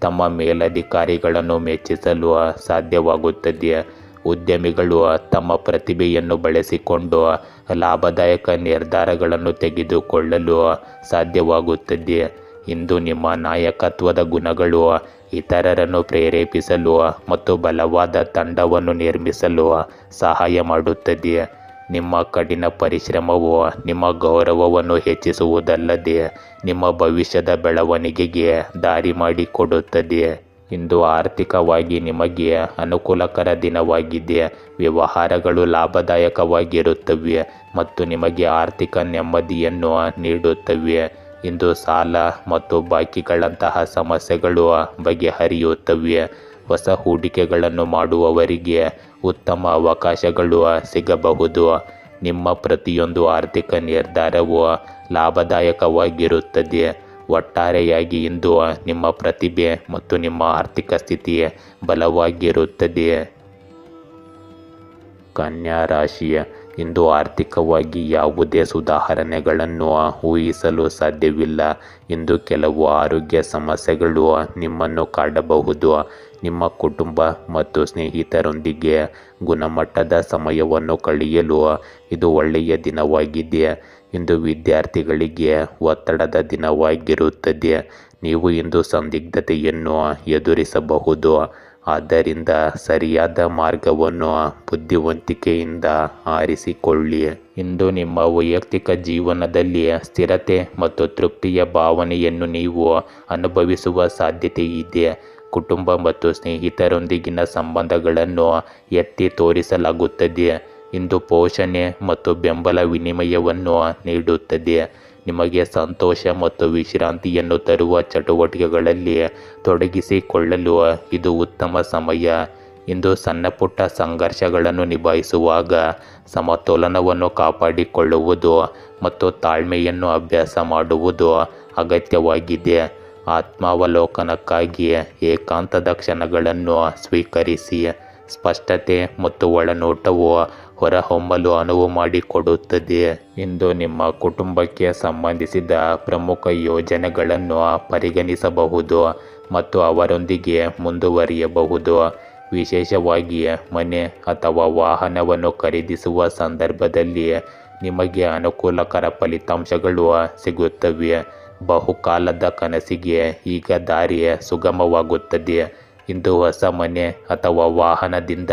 ತಮ್ಮ ಮೇಲಧಿಕಾರಿಗಳನ್ನು ಮೆಚ್ಚಿಸಲು ಸಾಧ್ಯವಾಗುತ್ತದೆ. ಉದ್ಯಮಿಗಳು ತಮ್ಮ ಪ್ರತಿಭೆಯನ್ನು ಬಳಸಿಕೊಂಡು ಲಾಭದಾಯಕ ನಿರ್ಧಾರಗಳನ್ನು ತೆಗೆದುಕೊಳ್ಳಲು ಸಾಧ್ಯವಾಗುತ್ತದೆ. ಇಂದು ನಿಮ್ಮ ನಾಯಕತ್ವದ ಗುಣಗಳು ಇತರರನ್ನು ಪ್ರೇರೇಪಿಸಲು ಮತ್ತು ಬಲವಾದ ತಂಡವನ್ನು ನಿರ್ಮಿಸಲು ಸಹಾಯ ಮಾಡುತ್ತದೆ. ನಿಮ್ಮ ಕಠಿಣ ಪರಿಶ್ರಮವು ನಿಮ್ಮ ಗೌರವವನ್ನು ಹೆಚ್ಚಿಸುವುದಲ್ಲದೆ ನಿಮ್ಮ ಭವಿಷ್ಯದ ಬೆಳವಣಿಗೆಗೆ ದಾರಿ ಮಾಡಿಕೊಡುತ್ತದೆ. ಇಂದು ಆರ್ಥಿಕವಾಗಿ ನಿಮಗೆ ಅನುಕೂಲಕರ ದಿನವಾಗಿದೆ. ವ್ಯವಹಾರಗಳು ಲಾಭದಾಯಕವಾಗಿರುತ್ತವೆ ಮತ್ತು ನಿಮಗೆ ಆರ್ಥಿಕ ನೆಮ್ಮದಿಯನ್ನು ನೀಡುತ್ತವೆ. ಇಂದು ಸಾಲ ಮತ್ತು ಬಾಕಿಗಳಂತಹ ಸಮಸ್ಯೆಗಳು ಬಗೆಹರಿಯುತ್ತವೆ. ಹೊಸ ಹೂಡಿಕೆಗಳನ್ನು ಮಾಡುವವರಿಗೆ ಉತ್ತಮ ಅವಕಾಶಗಳು ಸಿಗಬಹುದು. ನಿಮ್ಮ ಪ್ರತಿಯೊಂದು ಆರ್ಥಿಕ ನಿರ್ಧಾರವು ಲಾಭದಾಯಕವಾಗಿರುತ್ತದೆ. ಒಟ್ಟಾರೆಯಾಗಿ ಇಂದು ನಿಮ್ಮ ಪ್ರತಿಭೆ ಮತ್ತು ನಿಮ್ಮ ಆರ್ಥಿಕ ಸ್ಥಿತಿ ಬಲವಾಗಿರುತ್ತದೆ. ಕನ್ಯಾ ರಾಶಿಯ ಇಂದು ಆರ್ಥಿಕವಾಗಿ ಯಾವುದೇ ಸುಧಾರಣೆಗಳನ್ನು ಊಹಿಸಲು ಸಾಧ್ಯವಿಲ್ಲ. ಇಂದು ಕೆಲವು ಆರೋಗ್ಯ ಸಮಸ್ಯೆಗಳು ನಿಮ್ಮನ್ನು ಕಾಡಬಹುದು. ನಿಮ್ಮ ಕುಟುಂಬ ಮತ್ತು ಸ್ನೇಹಿತರೊಂದಿಗೆ ಗುಣಮಟ್ಟದ ಸಮಯವನ್ನು ಕಳೆಯಲು ಇದು ಒಳ್ಳೆಯ ದಿನವಾಗಿದೆ. ಇಂದು ವಿದ್ಯಾರ್ಥಿಗಳಿಗೆ ಒತ್ತಡದ ದಿನವಾಗಿರುತ್ತದೆ. ನೀವು ಇಂದು ಸಂದಿಗ್ಧತೆಯನ್ನು ಎದುರಿಸಬಹುದು. ಆದ್ದರಿಂದ ಸರಿಯಾದ ಮಾರ್ಗವನ್ನು ಬುದ್ಧಿವಂತಿಕೆಯಿಂದ ಆರಿಸಿಕೊಳ್ಳಿ. ಇಂದು ನಿಮ್ಮ ವೈಯಕ್ತಿಕ ಜೀವನದಲ್ಲಿ ಸ್ಥಿರತೆ ಮತ್ತು ತೃಪ್ತಿಯ ಭಾವನೆಯನ್ನು ನೀವು ಅನುಭವಿಸುವ ಸಾಧ್ಯತೆ ಇದೆ. ಕುಟುಂಬ ಮತ್ತು ಸ್ನೇಹಿತರೊಂದಿಗಿನ ಸಂಬಂಧಗಳನ್ನು ಎತ್ತಿ ತೋರಿಸಲಾಗುತ್ತದೆ. ಇಂದು ಪೋಷಣೆ ಮತ್ತು ಬೆಂಬಲ ವಿನಿಮಯವನ್ನು ನೀಡುತ್ತದೆ. ನಿಮಗೆ ಸಂತೋಷ ಮತ್ತು ವಿಶ್ರಾಂತಿಯನ್ನು ತರುವ ಚಟುವಟಿಕೆಗಳಲ್ಲಿ ತೊಡಗಿಸಿಕೊಳ್ಳಲು ಇದು ಉತ್ತಮ ಸಮಯ. ಇಂದು ಸಣ್ಣಪುಟ್ಟ ಸಂಘರ್ಷಗಳನ್ನು ನಿಭಾಯಿಸುವಾಗ ಸಮತೋಲನವನ್ನು ಕಾಪಾಡಿಕೊಳ್ಳುವುದು ಮತ್ತು ತಾಳ್ಮೆಯನ್ನು ಅಭ್ಯಾಸ ಮಾಡುವುದು ಅಗತ್ಯವಾಗಿದೆ. ಆತ್ಮಾವಲೋಕನಕ್ಕಾಗಿ ಏಕಾಂತದ ಕ್ಷಣಗಳನ್ನು ಸ್ವೀಕರಿಸಿ. ಸ್ಪಷ್ಟತೆ ಮತ್ತು ಒಳನೋಟವು ಹೊರಹೊಮ್ಮಲು ಅನುವು ಮಾಡಿಕೊಡುತ್ತದೆ. ಇಂದು ನಿಮ್ಮ ಕುಟುಂಬಕ್ಕೆ ಸಂಬಂಧಿಸಿದ ಪ್ರಮುಖ ಯೋಜನೆಗಳನ್ನು ಪರಿಗಣಿಸಬಹುದು ಮತ್ತು ಅವರೊಂದಿಗೆ ಮುಂದುವರಿಯಬಹುದು. ವಿಶೇಷವಾಗಿ ಮನೆ ಅಥವಾ ವಾಹನವನ್ನು ಖರೀದಿಸುವ ಸಂದರ್ಭದಲ್ಲಿ ನಿಮಗೆ ಅನುಕೂಲಕರ ಫಲಿತಾಂಶಗಳು ಸಿಗುತ್ತವೆ. ಬಹುಕಾಲದ ಕನಸಿಗೆ ಈಗ ದಾರಿ ಸುಗಮವಾಗುತ್ತದೆ. ಇಂದು ಹೊಸ ಮನೆ ಅಥವಾ ವಾಹನದಿಂದ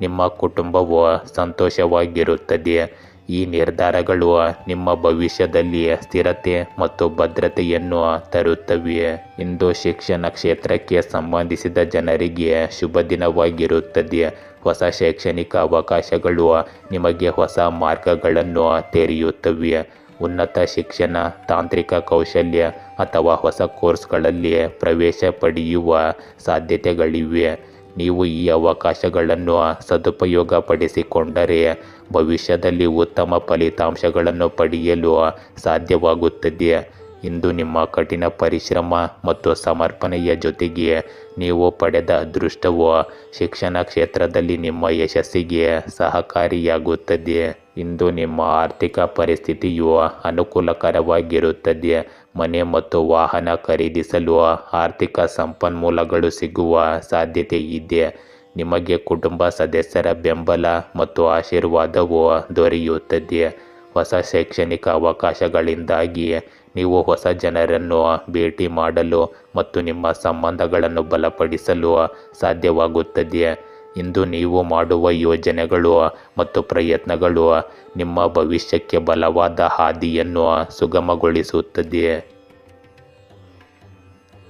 ನಿಮ್ಮ ಕುಟುಂಬವು ಸಂತೋಷವಾಗಿರುತ್ತದೆ. ಈ ನಿರ್ಧಾರಗಳು ನಿಮ್ಮ ಭವಿಷ್ಯದಲ್ಲಿ ಸ್ಥಿರತೆ ಮತ್ತು ಭದ್ರತೆಯನ್ನು ತರುತ್ತವೆ. ಇಂದು ಶಿಕ್ಷಣ ಕ್ಷೇತ್ರಕ್ಕೆ ಸಂಬಂಧಿಸಿದ ಜನರಿಗೆ ಶುಭ ದಿನವಾಗಿರುತ್ತದೆ. ಹೊಸ ಶೈಕ್ಷಣಿಕ ಅವಕಾಶಗಳು ನಿಮಗೆ ಹೊಸ ಮಾರ್ಗಗಳನ್ನು ತೆರೆಯುತ್ತವೆ. ಉನ್ನತ ಶಿಕ್ಷಣ, ತಾಂತ್ರಿಕ ಕೌಶಲ್ಯ ಅಥವಾ ಹೊಸ ಕೋರ್ಸ್ಗಳಲ್ಲಿ ಪ್ರವೇಶ ಪಡೆಯುವ ಸಾಧ್ಯತೆಗಳಿವೆ. ನೀವು ಈ ಅವಕಾಶಗಳನ್ನು ಸದುಪಯೋಗಪಡಿಸಿಕೊಂಡರೆ ಭವಿಷ್ಯದಲ್ಲಿ ಉತ್ತಮ ಫಲಿತಾಂಶಗಳನ್ನು ಪಡೆಯಲು ಸಾಧ್ಯವಾಗುತ್ತದೆ. ಇಂದು ನಿಮ್ಮ ಕಠಿಣ ಪರಿಶ್ರಮ ಮತ್ತು ಸಮರ್ಪಣೆಯ ಜೊತೆಗೆ ನೀವು ಪಡೆದ ಅದೃಷ್ಟವು ಶಿಕ್ಷಣ ಕ್ಷೇತ್ರದಲ್ಲಿ ನಿಮ್ಮ ಯಶಸ್ಸಿಗೆ ಸಹಕಾರಿಯಾಗುತ್ತದೆ. ಇಂದು ನಿಮ್ಮ ಆರ್ಥಿಕ ಪರಿಸ್ಥಿತಿಯು ಅನುಕೂಲಕರವಾಗಿರುತ್ತದೆ. ಮನೆ ಮತ್ತು ವಾಹನ ಖರೀದಿಸಲು ಆರ್ಥಿಕ ಸಂಪನ್ಮೂಲಗಳು ಸಿಗುವ ಸಾಧ್ಯತೆ ಇದೆ. ನಿಮಗೆ ಕುಟುಂಬ ಸದಸ್ಯರ ಬೆಂಬಲ ಮತ್ತು ಆಶೀರ್ವಾದವು ದೊರೆಯುತ್ತದೆ. ಹೊಸ ಶೈಕ್ಷಣಿಕ ಅವಕಾಶಗಳಿಂದಾಗಿ ನೀವು ಹೊಸ ಜನರನ್ನು ಭೇಟಿ ಮಾಡಲು ಮತ್ತು ನಿಮ್ಮ ಸಂಬಂಧಗಳನ್ನು ಬಲಪಡಿಸಲು ಸಾಧ್ಯವಾಗುತ್ತದೆ. ಇಂದು ನೀವು ಮಾಡುವ ಯೋಜನೆಗಳು ಮತ್ತು ಪ್ರಯತ್ನಗಳು ನಿಮ್ಮ ಭವಿಷ್ಯಕ್ಕೆ ಬಲವಾದ ಹಾದಿಯನ್ನು ಸುಗಮಗೊಳಿಸುತ್ತದೆ.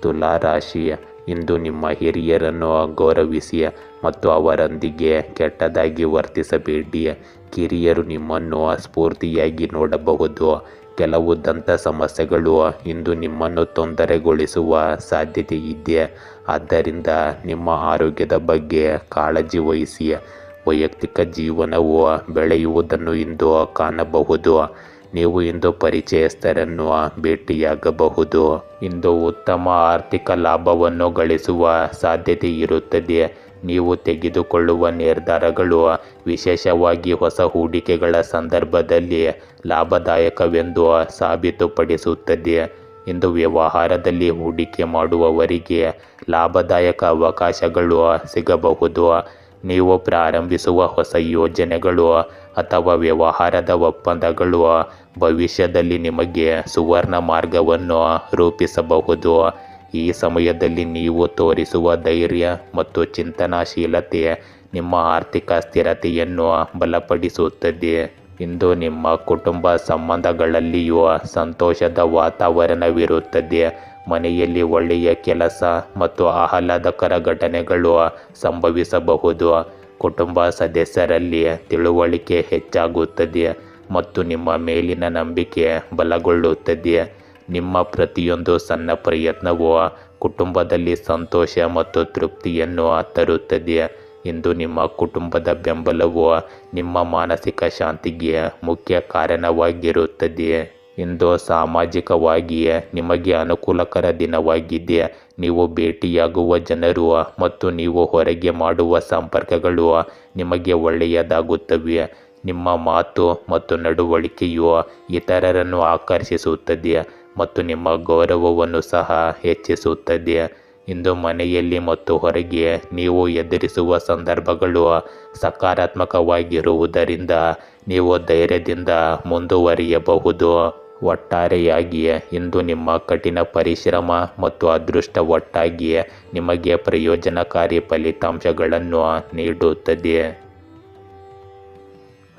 ತುಲಾ ರಾಶಿ ಇಂದು ನಿಮ್ಮ ಹಿರಿಯರನ್ನು ಗೌರವಿಸಿ ಮತ್ತು ಅವರೊಂದಿಗೆ ಕೆಟ್ಟದಾಗಿ ವರ್ತಿಸಬೇಡಿ. ಕಿರಿಯರು ನಿಮ್ಮನ್ನು ಸ್ಫೂರ್ತಿಯಾಗಿ ನೋಡಬಹುದು. ಕೆಲವು ದಂತ ಸಮಸ್ಯೆಗಳು ಇಂದು ನಿಮ್ಮನ್ನು ತೊಂದರೆಗೊಳಿಸುವ ಸಾಧ್ಯತೆ ಇದೆ. ಆದ್ದರಿಂದ ನಿಮ್ಮ ಆರೋಗ್ಯದ ಬಗ್ಗೆ ಕಾಳಜಿ ವಹಿಸಿ. ವೈಯಕ್ತಿಕ ಜೀವನವು ಬೆಳೆಯುವುದನ್ನು ಇಂದು ಕಾಣಬಹುದು. ನೀವು ಇಂದು ಪರಿಚಯಸ್ಥರನ್ನು ಭೇಟಿಯಾಗಬಹುದು. ಇಂದು ಉತ್ತಮ ಆರ್ಥಿಕ ಲಾಭವನ್ನು ಗಳಿಸುವ ಸಾಧ್ಯತೆ ಇರುತ್ತದೆ. ನೀವು ತೆಗೆದುಕೊಳ್ಳುವ ನಿರ್ಧಾರಗಳು ವಿಶೇಷವಾಗಿ ಹೊಸ ಹೂಡಿಕೆಗಳ ಸಂದರ್ಭದಲ್ಲಿ ಲಾಭದಾಯಕವೆಂದು ಸಾಬೀತುಪಡಿಸುತ್ತದೆ. ಇಂದು ವ್ಯವಹಾರದಲ್ಲಿ ಹೂಡಿಕೆ ಮಾಡುವವರಿಗೆ ಲಾಭದಾಯಕ ಅವಕಾಶಗಳು ಸಿಗಬಹುದು. ನೀವು ಪ್ರಾರಂಭಿಸುವ ಹೊಸ ಯೋಜನೆಗಳು ಅಥವಾ ವ್ಯವಹಾರದ ಒಪ್ಪಂದಗಳು ಭವಿಷ್ಯದಲ್ಲಿ ನಿಮಗೆ ಸುವರ್ಣ ಮಾರ್ಗವನ್ನು ರೂಪಿಸಬಹುದು. ಈ ಸಮಯದಲ್ಲಿ ನೀವು ತೋರಿಸುವ ಧೈರ್ಯ ಮತ್ತು ಚಿಂತನಶೀಲತೆ ನಿಮ್ಮ ಆರ್ಥಿಕ ಸ್ಥಿರತೆಯನ್ನು ಬಲಪಡಿಸುತ್ತದೆ. ಇಂದು ನಿಮ್ಮ ಕುಟುಂಬ ಸಂಬಂಧಗಳಲ್ಲಿಯೂ ಸಂತೋಷದ ವಾತಾವರಣವಿರುತ್ತದೆ. ಮನೆಯಲ್ಲಿ ಒಳ್ಳೆಯ ಕೆಲಸ ಮತ್ತು ಆಹ್ಲಾದಕರ ಘಟನೆಗಳು ಸಂಭವಿಸಬಹುದು. ಕುಟುಂಬ ಸದಸ್ಯರಲ್ಲಿ ತಿಳುವಳಿಕೆ ಹೆಚ್ಚಾಗುತ್ತದೆ ಮತ್ತು ನಿಮ್ಮ ಮೇಲಿನ ನಂಬಿಕೆ ಬಲಗೊಳ್ಳುತ್ತದೆ. ನಿಮ್ಮ ಪ್ರತಿಯೊಂದು ಸಣ್ಣ ಪ್ರಯತ್ನವು ಕುಟುಂಬದಲ್ಲಿ ಸಂತೋಷ ಮತ್ತು ತೃಪ್ತಿಯನ್ನು ತರುತ್ತದೆ. ಇಂದು ನಿಮ್ಮ ಕುಟುಂಬದ ಬೆಂಬಲವು ನಿಮ್ಮ ಮಾನಸಿಕ ಶಾಂತಿಗೆ ಮುಖ್ಯ ಕಾರಣವಾಗಿರುತ್ತದೆ. ಇಂದು ಸಾಮಾಜಿಕವಾಗಿ ನಿಮಗೆ ಅನುಕೂಲಕರ ದಿನವಾಗಿದೆ. ನೀವು ಭೇಟಿಯಾಗುವ ಜನರು ಮತ್ತು ನೀವು ಹೊರಗೆ ಮಾಡುವ ಸಂಪರ್ಕಗಳು ನಿಮಗೆ ಒಳ್ಳೆಯದಾಗುತ್ತವೆ. ನಿಮ್ಮ ಮಾತು ಮತ್ತು ನಡವಳಿಕೆಯು ಇತರರನ್ನು ಆಕರ್ಷಿಸುತ್ತದೆ ಮತ್ತು ನಿಮ್ಮ ಗೌರವವನ್ನು ಸಹ ಹೆಚ್ಚಿಸುತ್ತದೆ. ಇಂದು ಮನೆಯಲ್ಲಿ ಮತ್ತು ಹೊರಗೆ ನೀವು ಎದುರಿಸುವ ಸಂದರ್ಭಗಳು ಸಕಾರಾತ್ಮಕವಾಗಿರುವುದರಿಂದ ನೀವು ಧೈರ್ಯದಿಂದ ಮುಂದುವರಿಯಬಹುದು. ಒಟ್ಟಾರೆಯಾಗಿ ಇಂದು ನಿಮ್ಮ ಕಠಿಣ ಪರಿಶ್ರಮ ಮತ್ತು ಅದೃಷ್ಟ ಒಟ್ಟಾಗಿ ನಿಮಗೆ ಪ್ರಯೋಜನಕಾರಿ ಫಲಿತಾಂಶಗಳನ್ನು ನೀಡುತ್ತದೆ.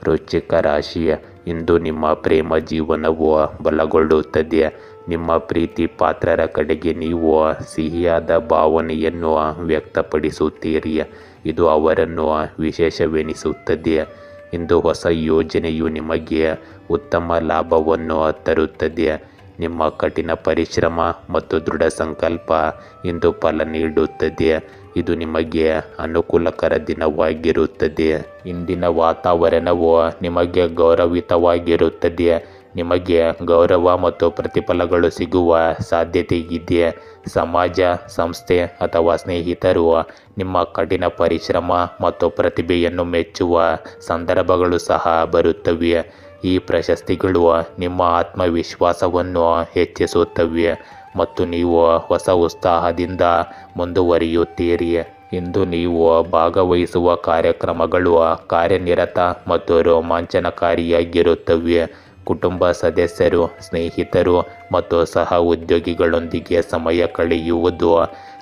ವೃಶ್ಚಿಕ ರಾಶಿ, ಇಂದು ನಿಮ್ಮ ಪ್ರೇಮ ಜೀವನವು ಬಲಗೊಳ್ಳುತ್ತದೆ. ನಿಮ್ಮ ಪ್ರೀತಿ ಪಾತ್ರರ ಕಡೆಗೆ ನೀವು ಸಿಹಿಯಾದ ಭಾವನೆಯನ್ನು ವ್ಯಕ್ತಪಡಿಸುತ್ತೀರಿ. ಇದು ಅವರನ್ನು ವಿಶೇಷವೆನಿಸುತ್ತದೆ. ಇಂದು ಹೊಸ ಯೋಜನೆಯು ನಿಮಗೆ ಉತ್ತಮ ಲಾಭವನ್ನು ತರುತ್ತದೆ. ನಿಮ್ಮ ಕಠಿಣ ಪರಿಶ್ರಮ ಮತ್ತು ದೃಢ ಸಂಕಲ್ಪ ಇಂದು ಫಲ ನೀಡುತ್ತದೆ. ಇದು ನಿಮಗೆ ಅನುಕೂಲಕರ ದಿನವಾಗಿರುತ್ತದೆ. ಇಂದಿನ ವಾತಾವರಣವು ನಿಮಗೆ ಗೌರವಯುತವಾಗಿರುತ್ತದೆ. ನಿಮಗೆ ಗೌರವ ಮತ್ತು ಪ್ರತಿಫಲಗಳು ಸಿಗುವ ಸಾಧ್ಯತೆ ಇದೆ. ಸಮಾಜ, ಸಂಸ್ಥೆ ಅಥವಾ ಸ್ನೇಹಿತರು ನಿಮ್ಮ ಕಠಿಣ ಪರಿಶ್ರಮ ಮತ್ತು ಪ್ರತಿಭೆಯನ್ನು ಮೆಚ್ಚುವ ಸಂದರ್ಭಗಳು ಸಹ ಬರುತ್ತವೆ. ಈ ಪ್ರಶಸ್ತಿಗಳು ನಿಮ್ಮ ಆತ್ಮವಿಶ್ವಾಸವನ್ನು ಹೆಚ್ಚಿಸುತ್ತವೆ ಮತ್ತು ನೀವು ಹೊಸ ಉತ್ಸಾಹದಿಂದ ಮುಂದುವರಿಯುತ್ತೀರಿ. ಇಂದು ನೀವು ಭಾಗವಹಿಸುವ ಕಾರ್ಯಕ್ರಮಗಳು ಕಾರ್ಯನಿರತ ಮತ್ತು ರೋಮಾಂಚನಕಾರಿಯಾಗಿರುತ್ತವೆ. ಕುಟುಂಬ ಸದಸ್ಯರು, ಸ್ನೇಹಿತರು ಮತ್ತು ಸಹ ಉದ್ಯೋಗಿಗಳೊಂದಿಗೆ ಸಮಯ ಕಳೆಯುವುದು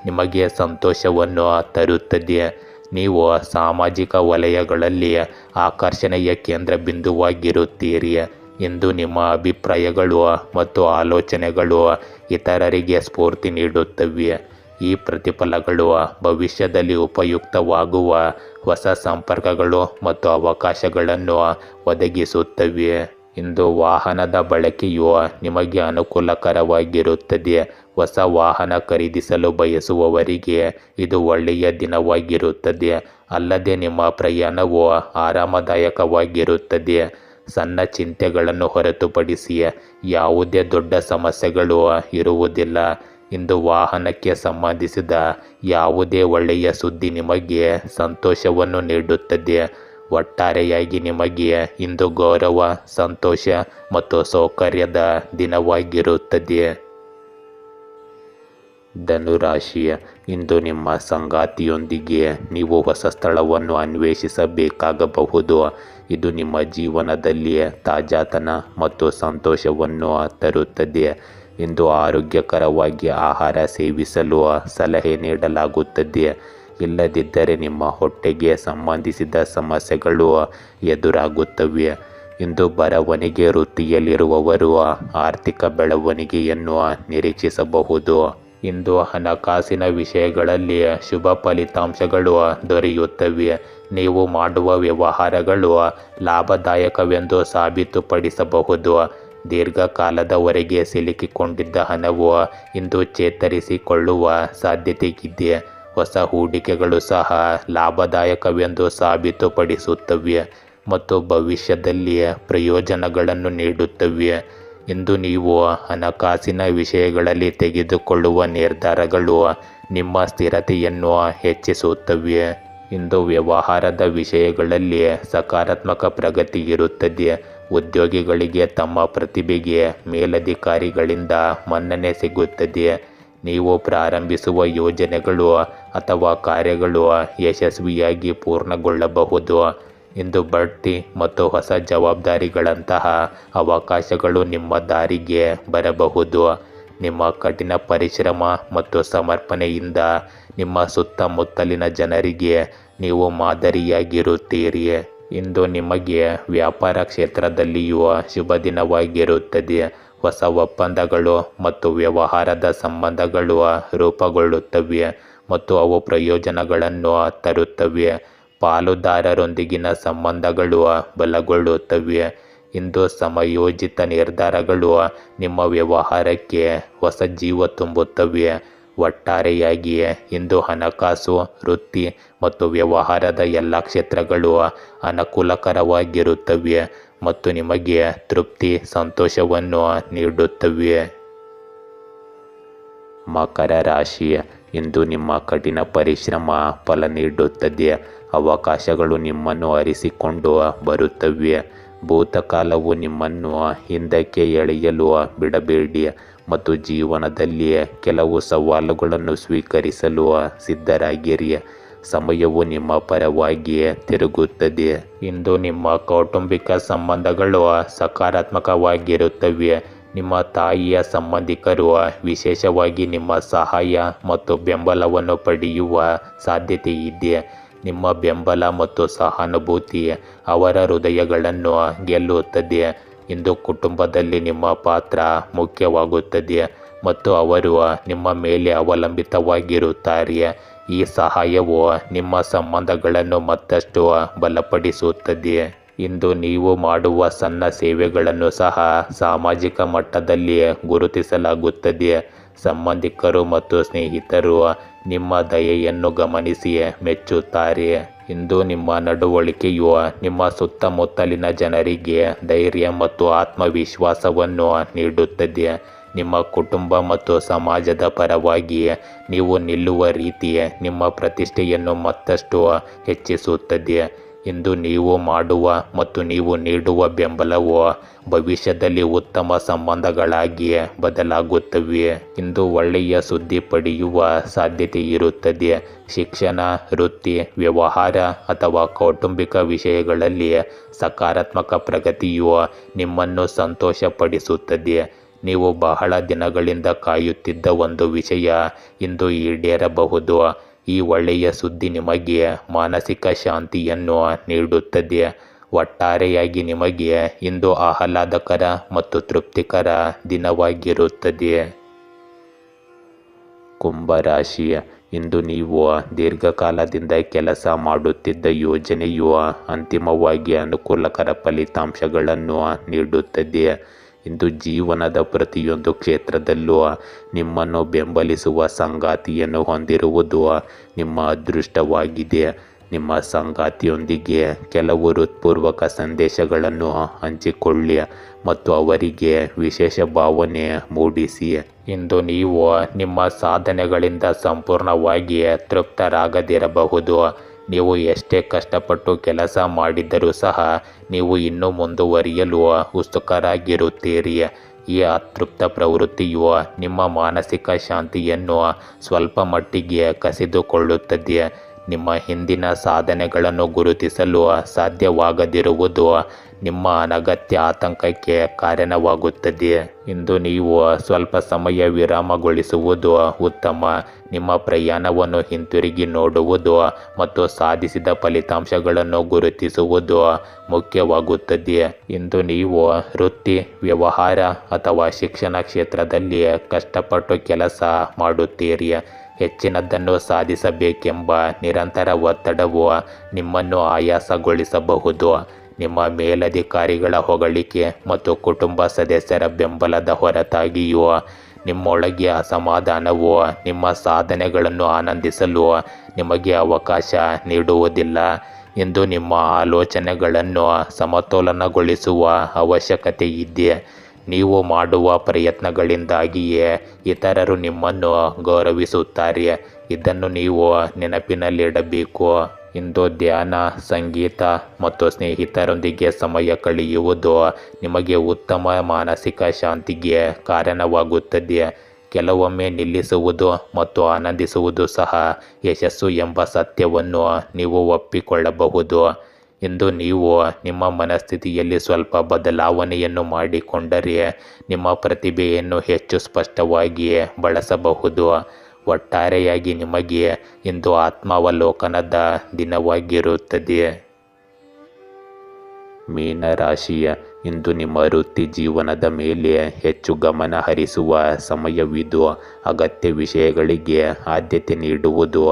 ನಿಮಗೆ ಸಂತೋಷವನ್ನು ತರುತ್ತದೆ. ನೀವು ಸಾಮಾಜಿಕ ವಲಯಗಳಲ್ಲಿ ಆಕರ್ಷಣೆಯ ಕೇಂದ್ರ ಬಿಂದುವಾಗಿರುತ್ತೀರಿ. ಇಂದು ನಿಮ್ಮ ಅಭಿಪ್ರಾಯಗಳು ಮತ್ತು ಆಲೋಚನೆಗಳು ಇತರರಿಗೆ ಸ್ಫೂರ್ತಿ ನೀಡುತ್ತವೆ. ಈ ಪ್ರತಿಫಲಗಳು ಭವಿಷ್ಯದಲ್ಲಿ ಉಪಯುಕ್ತವಾಗುವ ಹೊಸ ಸಂಪರ್ಕಗಳು ಮತ್ತು ಅವಕಾಶಗಳನ್ನು ಒದಗಿಸುತ್ತವೆ. ಇಂದು ವಾಹನದ ಬಳಕೆಯು ನಿಮಗೆ ಅನುಕೂಲಕರವಾಗಿರುತ್ತದೆ. ಹೊಸ ವಾಹನ ಖರೀದಿಸಲು ಬಯಸುವವರಿಗೆ ಇದು ಒಳ್ಳೆಯ ದಿನವಾಗಿರುತ್ತದೆ. ಅಲ್ಲದೆ ನಿಮ್ಮ ಪ್ರಯಾಣವು ಆರಾಮದಾಯಕವಾಗಿರುತ್ತದೆ. ಸಣ್ಣ ಚಿಂತೆಗಳನ್ನು ಹೊರತುಪಡಿಸಿ ಯಾವುದೇ ದೊಡ್ಡ ಸಮಸ್ಯೆಗಳು ಇರುವುದಿಲ್ಲ. ಇಂದು ವಾಹನಕ್ಕೆ ಸಂಬಂಧಿಸಿದ ಯಾವುದೇ ಒಳ್ಳೆಯ ಸುದ್ದಿ ನಿಮಗೆ ಸಂತೋಷವನ್ನು ನೀಡುತ್ತದೆ. ಒಟ್ಟಾರೆಯಾಗಿ ನಿಮಗೆ ಇಂದು ಗೌರವ, ಸಂತೋಷ ಮತ್ತು ಸೌಕರ್ಯದ ದಿನವಾಗಿರುತ್ತದೆ. ಧನುರಾಶಿ, ಇಂದು ನಿಮ್ಮ ಸಂಗಾತಿಯೊಂದಿಗೆ ನೀವು ಹೊಸ ಸ್ಥಳವನ್ನು ಅನ್ವೇಷಿಸಬೇಕಾಗಬಹುದು. ಇದು ನಿಮ್ಮ ಜೀವನದಲ್ಲಿ ತಾಜಾತನ ಮತ್ತು ಸಂತೋಷವನ್ನು ತರುತ್ತದೆ. ಇಂದು ಆರೋಗ್ಯಕರವಾಗಿ ಆಹಾರ ಸೇವಿಸಲು ಸಲಹೆ ನೀಡಲಾಗುತ್ತದೆ. ಇಲ್ಲದಿದ್ದರೆ ನಿಮ್ಮ ಹೊಟ್ಟೆಗೆ ಸಂಬಂಧಿಸಿದ ಸಮಸ್ಯೆಗಳು ಎದುರಾಗುತ್ತವೆ. ಇಂದು ಬರವಣಿಗೆ ವೃತ್ತಿಯಲ್ಲಿರುವವರು ಆರ್ಥಿಕ ಬೆಳವಣಿಗೆಯನ್ನು ನಿರೀಕ್ಷಿಸಬಹುದು. ಇಂದು ಹಣಕಾಸಿನ ವಿಷಯಗಳಲ್ಲಿ ಶುಭ ಫಲಿತಾಂಶಗಳು ದೊರೆಯುತ್ತವೆ. ನೀವು ಮಾಡುವ ವ್ಯವಹಾರಗಳು ಲಾಭದಾಯಕವೆಂದು ಸಾಬೀತುಪಡಿಸಬಹುದು. ದೀರ್ಘಕಾಲದವರೆಗೆ ಸಿಲುಕಿಕೊಂಡಿದ್ದ ಹಣವು ಇಂದು ಚೇತರಿಸಿಕೊಳ್ಳುವ ಸಾಧ್ಯತೆಯಿದೆ. ಹೊಸ ಹೂಡಿಕೆಗಳು ಸಹ ಲಾಭದಾಯಕವೆಂದು ಸಾಬೀತುಪಡಿಸುತ್ತವೆ ಮತ್ತು ಭವಿಷ್ಯದಲ್ಲಿ ಪ್ರಯೋಜನಗಳನ್ನು ನೀಡುತ್ತವೆ. ಇಂದು ನೀವು ಹಣಕಾಸಿನ ವಿಷಯಗಳಲ್ಲಿ ತೆಗೆದುಕೊಳ್ಳುವ ನಿರ್ಧಾರಗಳು ನಿಮ್ಮ ಸ್ಥಿರತೆಯನ್ನು ಹೆಚ್ಚಿಸುತ್ತವೆ. ಇಂದು ವ್ಯವಹಾರದ ವಿಷಯಗಳಲ್ಲಿ ಸಕಾರಾತ್ಮಕ ಪ್ರಗತಿ ಇರುತ್ತದೆ. ಉದ್ಯೋಗಿಗಳಿಗೆ ತಮ್ಮ ಪ್ರತಿಭೆಗೆ ಮೇಲಧಿಕಾರಿಗಳಿಂದ ಮನ್ನಣೆ ಸಿಗುತ್ತದೆ. ನೀವು ಪ್ರಾರಂಭಿಸುವ ಯೋಜನೆಗಳು ಅಥವಾ ಕಾರ್ಯಗಳು ಯಶಸ್ವಿಯಾಗಿ ಪೂರ್ಣಗೊಳ್ಳಬಹುದು. ಇಂದು ಬಡ್ತಿ ಮತ್ತು ಹೊಸ ಜವಾಬ್ದಾರಿಗಳಂತಹ ಅವಕಾಶಗಳು ನಿಮ್ಮ ದಾರಿಗೆ ಬರಬಹುದು. ನಿಮ್ಮ ಕಠಿಣ ಪರಿಶ್ರಮ ಮತ್ತು ಸಮರ್ಪಣೆಯಿಂದ ನಿಮ್ಮ ಸುತ್ತಮುತ್ತಲಿನ ಜನರಿಗೆ ನೀವು ಮಾದರಿಯಾಗಿರುತ್ತೀರಿ. ಇಂದು ನಿಮಗೆ ವ್ಯಾಪಾರ ಕ್ಷೇತ್ರದಲ್ಲಿಯೂ ಶುಭ ದಿನವಾಗಿರುತ್ತದೆ. ಹೊಸ ಒಪ್ಪಂದಗಳು ಮತ್ತು ವ್ಯವಹಾರದ ಸಂಬಂಧಗಳು ರೂಪುಗೊಳ್ಳುತ್ತವೆ ಮತ್ತು ಅವು ಪ್ರಯೋಜನಗಳನ್ನು ತರುತ್ತವೆ. ಪಾಲುದಾರರೊಂದಿಗಿನ ಸಂಬಂಧಗಳು ಬಲಗೊಳ್ಳುತ್ತವೆ. ಇಂದು ಸಮಯೋಚಿತ ನಿರ್ಧಾರಗಳು ನಿಮ್ಮ ವ್ಯವಹಾರಕ್ಕೆ ಹೊಸ ಜೀವ ತುಂಬುತ್ತವೆ. ಒಟ್ಟಾರೆಯಾಗಿ ಇಂದು ಹಣಕಾಸು, ವೃತ್ತಿ ಮತ್ತು ವ್ಯವಹಾರದ ಎಲ್ಲ ಕ್ಷೇತ್ರಗಳು ಅನುಕೂಲಕರವಾಗಿರುತ್ತವೆ ಮತ್ತು ನಿಮಗೆ ತೃಪ್ತಿ, ಸಂತೋಷವನ್ನು ನೀಡುತ್ತವೆ. ಮಕರ ರಾಶಿ, ಇಂದು ನಿಮ್ಮ ಕಠಿಣ ಪರಿಶ್ರಮ ಫಲ ನೀಡುತ್ತದೆ. ಅವಕಾಶಗಳು ನಿಮ್ಮನ್ನು ಅರಿಸಿಕೊಂಡು ಬರುತ್ತವೆ. ಭೂತಕಾಲವು ನಿಮ್ಮನ್ನು ಹಿಂದಕ್ಕೆ ಎಳೆಯಲು ಬಿಡಬೇಡಿ ಮತ್ತು ಜೀವನದಲ್ಲಿ ಕೆಲವು ಸವಾಲುಗಳನ್ನು ಸ್ವೀಕರಿಸಲು ಸಿದ್ಧರಾಗಿರಿ. ಸಮಯವು ನಿಮ್ಮ ಪರವಾಗಿ ತಿರುಗುತ್ತದೆ. ಇಂದು ನಿಮ್ಮ ಕೌಟುಂಬಿಕ ಸಂಬಂಧಗಳು ಸಕಾರಾತ್ಮಕವಾಗಿರುತ್ತವೆ. ನಿಮ್ಮ ತಾಯಿಯ ಸಂಬಂಧಿಕರು ವಿಶೇಷವಾಗಿ ನಿಮ್ಮ ಸಹಾಯ ಮತ್ತು ಬೆಂಬಲವನ್ನು ಪಡೆಯುವ ಸಾಧ್ಯತೆ ಇದೆ. ನಿಮ್ಮ ಬೆಂಬಲ ಮತ್ತು ಸಹಾನುಭೂತಿ ಅವರ ಹೃದಯಗಳನ್ನು ಗೆಲ್ಲುತ್ತದೆ. ಇಂದು ಕುಟುಂಬದಲ್ಲಿ ನಿಮ್ಮ ಪಾತ್ರ ಮುಖ್ಯವಾಗುತ್ತದೆ ಮತ್ತು ಅವರು ನಿಮ್ಮ ಮೇಲೆ ಅವಲಂಬಿತವಾಗಿರುತ್ತಾರೆ. ಈ ಸಹಾಯವು ನಿಮ್ಮ ಸಂಬಂಧಗಳನ್ನು ಮತ್ತಷ್ಟು ಬಲಪಡಿಸುತ್ತದೆ. ಇಂದು ನೀವು ಮಾಡುವ ಸಣ್ಣ ಸೇವೆಗಳನ್ನು ಸಹ ಸಾಮಾಜಿಕ ಮಟ್ಟದಲ್ಲಿ ಗುರುತಿಸಲಾಗುತ್ತದೆ. ಸಂಬಂಧಿಕರು ಮತ್ತು ಸ್ನೇಹಿತರು ನಿಮ್ಮ ದಯೆಯನ್ನು ಗಮನಿಸಿ ಮೆಚ್ಚುತ್ತಾರೆ. ಇಂದು ನಿಮ್ಮ ನಡವಳಿಕೆಯು ನಿಮ್ಮ ಸುತ್ತಮುತ್ತಲಿನ ಜನರಿಗೆ ಧೈರ್ಯ ಮತ್ತು ಆತ್ಮವಿಶ್ವಾಸವನ್ನು ನೀಡುತ್ತದೆ. ನಿಮ್ಮ ಕುಟುಂಬ ಮತ್ತು ಸಮಾಜದ ಪರವಾಗಿ ನೀವು ನಿಲ್ಲುವ ರೀತಿ ನಿಮ್ಮ ಪ್ರತಿಷ್ಠೆಯನ್ನು ಮತ್ತಷ್ಟು ಹೆಚ್ಚಿಸುತ್ತದೆ. ಇಂದು ನೀವು ಮಾಡುವ ಮತ್ತು ನೀವು ನೀಡುವ ಬೆಂಬಲವು ಭವಿಷ್ಯದಲ್ಲಿ ಉತ್ತಮ ಸಂಬಂಧಗಳಾಗಿ ಬದಲಾಗುತ್ತವೆ. ಇಂದು ಒಳ್ಳೆಯ ಸುದ್ದಿ ಪಡೆಯುವ ಸಾಧ್ಯತೆ ಇರುತ್ತದೆ. ಶಿಕ್ಷಣ, ವೃತ್ತಿ, ವ್ಯವಹಾರ ಅಥವಾ ಕೌಟುಂಬಿಕ ವಿಷಯಗಳಲ್ಲಿ ಸಕಾರಾತ್ಮಕ ಪ್ರಗತಿಯು ನಿಮ್ಮನ್ನು ಸಂತೋಷಪಡಿಸುತ್ತದೆ. ನೀವು ಬಹಳ ದಿನಗಳಿಂದ ಕಾಯುತ್ತಿದ್ದ ಒಂದು ವಿಷಯ ಇಂದು ಈಡೇರಬಹುದು. ಈ ಒಳ್ಳೆಯ ಸುದ್ದಿ ನಿಮಗೆ ಮಾನಸಿಕ ಶಾಂತಿಯನ್ನು ನೀಡುತ್ತದೆ. ಒಟ್ಟಾರೆಯಾಗಿ ನಿಮಗೆ ಇಂದು ಆಹ್ಲಾದಕರ ಮತ್ತು ತೃಪ್ತಿಕರ ದಿನವಾಗಿರುತ್ತದೆ. ಕುಂಭರಾಶಿ, ಇಂದು ನೀವು ದೀರ್ಘಕಾಲದಿಂದ ಕೆಲಸ ಮಾಡುತ್ತಿದ್ದ ಯೋಜನೆಯು ಅಂತಿಮವಾಗಿ ಅನುಕೂಲಕರ ಫಲಿತಾಂಶಗಳನ್ನು ನೀಡುತ್ತದೆ. ಇಂದು ಜೀವನದ ಪ್ರತಿಯೊಂದು ಕ್ಷೇತ್ರದಲ್ಲೂ ನಿಮ್ಮನ್ನು ಬೆಂಬಲಿಸುವ ಸಂಗಾತಿಯನ್ನು ಹೊಂದಿರುವುದು ನಿಮ್ಮ ಅದೃಷ್ಟವಾಗಿದೆ. ನಿಮ್ಮ ಸಂಗಾತಿಯೊಂದಿಗೆ ಕೆಲವು ಹೃತ್ಪೂರ್ವಕ ಸಂದೇಶಗಳನ್ನು ಹಂಚಿಕೊಳ್ಳಿ ಮತ್ತು ಅವರಿಗೆ ವಿಶೇಷ ಭಾವನೆ ಮೂಡಿಸಿ. ಇಂದು ನೀವು ನಿಮ್ಮ ಸಾಧನೆಗಳಿಂದ ಸಂಪೂರ್ಣವಾಗಿ ತೃಪ್ತರಾಗದಿರಬಹುದು. ನೀವು ಎಷ್ಟೇ ಕಷ್ಟಪಟ್ಟು ಕೆಲಸ ಮಾಡಿದರೂ ಸಹ ನೀವು ಇನ್ನೂ ಮುಂದುವರಿಯಲು ಉತ್ಸುಕರಾಗಿರುತ್ತೀರಿ. ಈ ಅತೃಪ್ತ ಪ್ರವೃತ್ತಿಯು ನಿಮ್ಮ ಮಾನಸಿಕ ಶಾಂತಿಯನ್ನು ಸ್ವಲ್ಪ ಮಟ್ಟಿಗೆ ಕಸಿದುಕೊಳ್ಳುತ್ತದೆ. ನಿಮ್ಮ ಹಿಂದಿನ ಸಾಧನೆಗಳನ್ನು ಗುರುತಿಸಲು ಸಾಧ್ಯವಾಗದಿರುವುದು ನಿಮ್ಮ ಅನಗತ್ಯ ಆತಂಕಕ್ಕೆ ಕಾರಣವಾಗುತ್ತದೆ. ಇಂದು ನೀವು ಸ್ವಲ್ಪ ಸಮಯ ವಿರಾಮಗೊಳಿಸುವುದು ಉತ್ತಮ. ನಿಮ್ಮ ಪ್ರಯಾಣವನ್ನು ಹಿಂತಿರುಗಿ ನೋಡುವುದು ಮತ್ತು ಸಾಧಿಸಿದ ಫಲಿತಾಂಶಗಳನ್ನು ಗುರುತಿಸುವುದು ಮುಖ್ಯವಾಗುತ್ತದೆ. ಇಂದು ನೀವು ವೃತ್ತಿ, ವ್ಯವಹಾರ ಅಥವಾ ಶಿಕ್ಷಣ ಕ್ಷೇತ್ರದಲ್ಲಿ ಕಷ್ಟಪಟ್ಟು ಕೆಲಸ ಮಾಡುತ್ತೀರಿ. ಹೆಚ್ಚಿನದನ್ನು ಸಾಧಿಸಬೇಕೆಂಬ ನಿರಂತರ ಒತ್ತಡವು ನಿಮ್ಮನ್ನು ಆಯಾಸಗೊಳಿಸಬಹುದು. ನಿಮ್ಮ ಮೇಲಧಿಕಾರಿಗಳ ಹೊಗಳಿಕೆ ಮತ್ತು ಕುಟುಂಬ ಸದಸ್ಯರ ಬೆಂಬಲದ ಹೊರತಾಗಿಯೂ ನಿಮ್ಮೊಳಗೆ ಅಸಮಾಧಾನವು ನಿಮ್ಮ ಸಾಧನೆಗಳನ್ನು ಆನಂದಿಸಲು ನಿಮಗೆ ಅವಕಾಶ ನೀಡುವುದಿಲ್ಲ. ಇಂದು ನಿಮ್ಮ ಆಲೋಚನೆಗಳನ್ನು ಸಮತೋಲನಗೊಳಿಸುವ ಅವಶ್ಯಕತೆ ಇದೆ. ನೀವು ಮಾಡುವ ಪ್ರಯತ್ನಗಳಿಂದಾಗಿಯೇ ಇತರರು ನಿಮ್ಮನ್ನು ಗೌರವಿಸುತ್ತಾರೆ. ಇದನ್ನು ನೀವು ನೆನಪಿನಲ್ಲಿಡಬೇಕು. ಇಂದು ಧ್ಯಾನ, ಸಂಗೀತ ಮತ್ತು ಸ್ನೇಹಿತರೊಂದಿಗೆ ಸಮಯ ಕಳೆಯುವುದು ನಿಮಗೆ ಉತ್ತಮ ಮಾನಸಿಕ ಶಾಂತಿಗೆ ಕಾರಣವಾಗುತ್ತದೆ. ಕೆಲವೊಮ್ಮೆ ನಿಲ್ಲಿಸುವುದು ಮತ್ತು ಆನಂದಿಸುವುದು ಸಹ ಯಶಸ್ಸು ಎಂಬ ಸತ್ಯವನ್ನು ನೀವು ಒಪ್ಪಿಕೊಳ್ಳಬಹುದು. ಇಂದು ನೀವು ನಿಮ್ಮ ಮನಸ್ಥಿತಿಯಲ್ಲಿ ಸ್ವಲ್ಪ ಬದಲಾವಣೆಯನ್ನು ಮಾಡಿಕೊಂಡರೆ ನಿಮ್ಮ ಪ್ರತಿಭೆಯನ್ನು ಹೆಚ್ಚು ಸ್ಪಷ್ಟವಾಗಿ ಬಳಸಬಹುದು. ಒಟ್ಟಾರೆಯಾಗಿ ನಿಮಗೆ ಇಂದು ಆತ್ಮಾವಲೋಕನದ ದಿನವಾಗಿರುತ್ತದೆ. ಮೀನರಾಶಿಯ ಇಂದು ನಿಮ್ಮ ವೃತ್ತಿ ಜೀವನದ ಮೇಲೆ ಹೆಚ್ಚು ಗಮನ ಹರಿಸುವ ಸಮಯವಿದು. ಅಗತ್ಯ ವಿಷಯಗಳಿಗೆ ಆದ್ಯತೆ ನೀಡುವುದು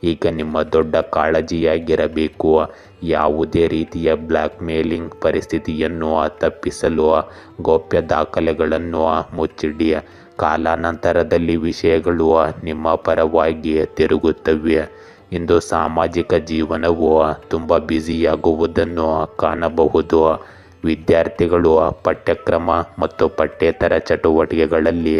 ಈಗ ನಿಮ್ಮ ದೊಡ್ಡ ಕಾಳಜಿಯಾಗಿರಬೇಕು. ಯಾವುದೇ ರೀತಿಯ ಬ್ಲ್ಯಾಕ್ ಮೇಲಿಂಗ್ ಪರಿಸ್ಥಿತಿಯನ್ನು ತಪ್ಪಿಸಲು ಗೌಪ್ಯ ದಾಖಲೆಗಳನ್ನು ಮುಚ್ಚಿಡಿ. ಕಾಲಾನಂತರದಲ್ಲಿ ವಿಷಯಗಳು ನಿಮ್ಮ ಪರವಾಗಿ ತಿರುಗುತ್ತವೆ. ಇಂದು ಸಾಮಾಜಿಕ ಜೀವನವು ತುಂಬ ಬ್ಯುಸಿಯಾಗುವುದನ್ನು ಕಾಣಬಹುದು. ವಿದ್ಯಾರ್ಥಿಗಳು ಪಠ್ಯಕ್ರಮ ಮತ್ತು ಪಠ್ಯೇತರ ಚಟುವಟಿಕೆಗಳಲ್ಲಿ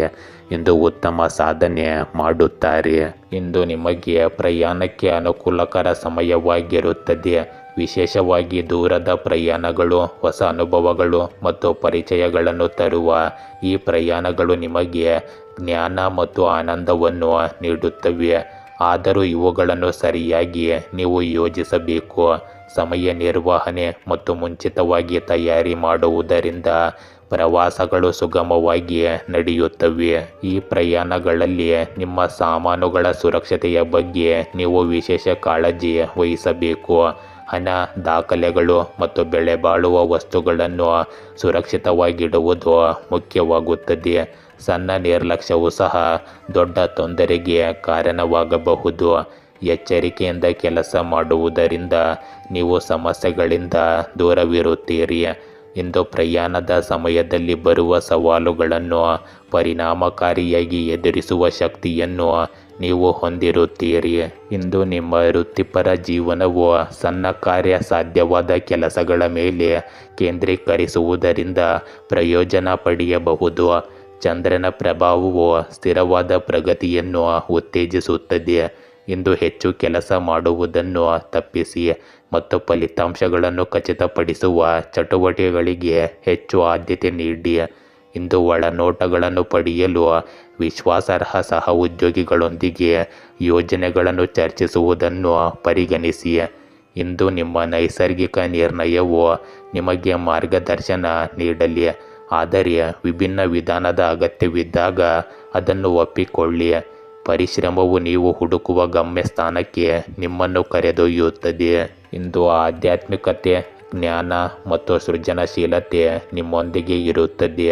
ಇಂದು ಉತ್ತಮ ಸಾಧನೆ ಮಾಡುತ್ತಾರೆ. ಇಂದು ನಿಮಗೆ ಪ್ರಯಾಣಕ್ಕೆ ಅನುಕೂಲಕರ ಸಮಯವಾಗಿರುತ್ತದೆ. ವಿಶೇಷವಾಗಿ ದೂರದ ಪ್ರಯಾಣಗಳು ಹೊಸ ಅನುಭವಗಳು ಮತ್ತು ಪರಿಚಯಗಳನ್ನು ತರುವ ಈ ಪ್ರಯಾಣಗಳು ನಿಮಗೆ ಜ್ಞಾನ ಮತ್ತು ಆನಂದವನ್ನು ನೀಡುತ್ತವೆ. ಆದರೂ ಇವುಗಳನ್ನು ಸರಿಯಾಗಿ ನೀವು ಯೋಜಿಸಬೇಕು. ಸಮಯ ನಿರ್ವಹಣೆ ಮತ್ತು ಮುಂಚಿತವಾಗಿ ತಯಾರಿ ಮಾಡುವುದರಿಂದ ಪ್ರವಾಸಗಳು ಸುಗಮವಾಗಿ ನಡೆಯುತ್ತವೆ. ಈ ಪ್ರಯಾಣಗಳಲ್ಲಿ ನಿಮ್ಮ ಸಾಮಾನುಗಳ ಸುರಕ್ಷತೆಯ ಬಗ್ಗೆ ನೀವು ವಿಶೇಷ ಕಾಳಜಿ ವಹಿಸಬೇಕು. ಹಣ, ದಾಖಲೆಗಳು ಮತ್ತು ಬೆಲೆ ಬಾಳುವ ವಸ್ತುಗಳನ್ನು ಸುರಕ್ಷಿತವಾಗಿಡುವುದು ಮುಖ್ಯವಾಗುತ್ತದೆ. ಸಣ್ಣ ನಿರ್ಲಕ್ಷ್ಯವು ಸಹ ದೊಡ್ಡ ತೊಂದರೆಗೆ ಕಾರಣವಾಗಬಹುದು. ಎಚ್ಚರಿಕೆಯಿಂದ ಕೆಲಸ ಮಾಡುವುದರಿಂದ ನೀವು ಸಮಸ್ಯೆಗಳಿಂದ ದೂರವಿರುತ್ತೀರಿ. ಇಂದು ಪ್ರಯಾಣದ ಸಮಯದಲ್ಲಿ ಬರುವ ಸವಾಲುಗಳನ್ನು ಪರಿಣಾಮಕಾರಿಯಾಗಿ ಎದುರಿಸುವ ಶಕ್ತಿಯನ್ನು ನೀವು ಹೊಂದಿರುತ್ತೀರಿ. ಇಂದು ನಿಮ್ಮ ವೃತ್ತಿಪರ ಜೀವನವು ಸಣ್ಣ ಕಾರ್ಯ ಸಾಧ್ಯವಾದ ಕೆಲಸಗಳ ಮೇಲೆ ಕೇಂದ್ರೀಕರಿಸುವುದರಿಂದ ಪ್ರಯೋಜನ ಪಡೆಯಬಹುದು. ಚಂದ್ರನ ಪ್ರಭಾವವು ಸ್ಥಿರವಾದ ಪ್ರಗತಿಯನ್ನು ಉತ್ತೇಜಿಸುತ್ತದೆ. ಇಂದು ಹೆಚ್ಚು ಕೆಲಸ ಮಾಡುವುದನ್ನು ತಪ್ಪಿಸಿ ಮತ್ತು ಫಲಿತಾಂಶಗಳನ್ನು ಖಚಿತಪಡಿಸುವ ಚಟುವಟಿಕೆಗಳಿಗೆ ಹೆಚ್ಚು ಆದ್ಯತೆ ನೀಡಿ. ಇಂದು ಒಳನೋಟಗಳನ್ನು ಪಡೆಯಲು ವಿಶ್ವಾಸಾರ್ಹ ಸಹ ಉದ್ಯೋಗಿಗಳೊಂದಿಗೆ ಯೋಜನೆಗಳನ್ನು ಚರ್ಚಿಸುವುದನ್ನು ಪರಿಗಣಿಸಿ. ಇಂದು ನಿಮ್ಮ ನೈಸರ್ಗಿಕ ನಿರ್ಣಯವು ನಿಮಗೆ ಮಾರ್ಗದರ್ಶನ ನೀಡಲಿ, ಆದರೆ ವಿಭಿನ್ನ ವಿಧಾನದ ಅಗತ್ಯವಿದ್ದಾಗ ಅದನ್ನು ಒಪ್ಪಿಕೊಳ್ಳಿ. ಪರಿಶ್ರಮವು ನೀವು ಹುಡುಕುವ ಗಮ್ಯಸ್ಥಾನಕ್ಕೆ ನಿಮ್ಮನ್ನು ಕರೆದೊಯ್ಯುತ್ತದೆ. ಇಂದು ಆಧ್ಯಾತ್ಮಿಕತೆ, ಜ್ಞಾನ ಮತ್ತು ಸೃಜನಶೀಲತೆ ನಿಮ್ಮೊಂದಿಗೆ ಇರುತ್ತದೆ.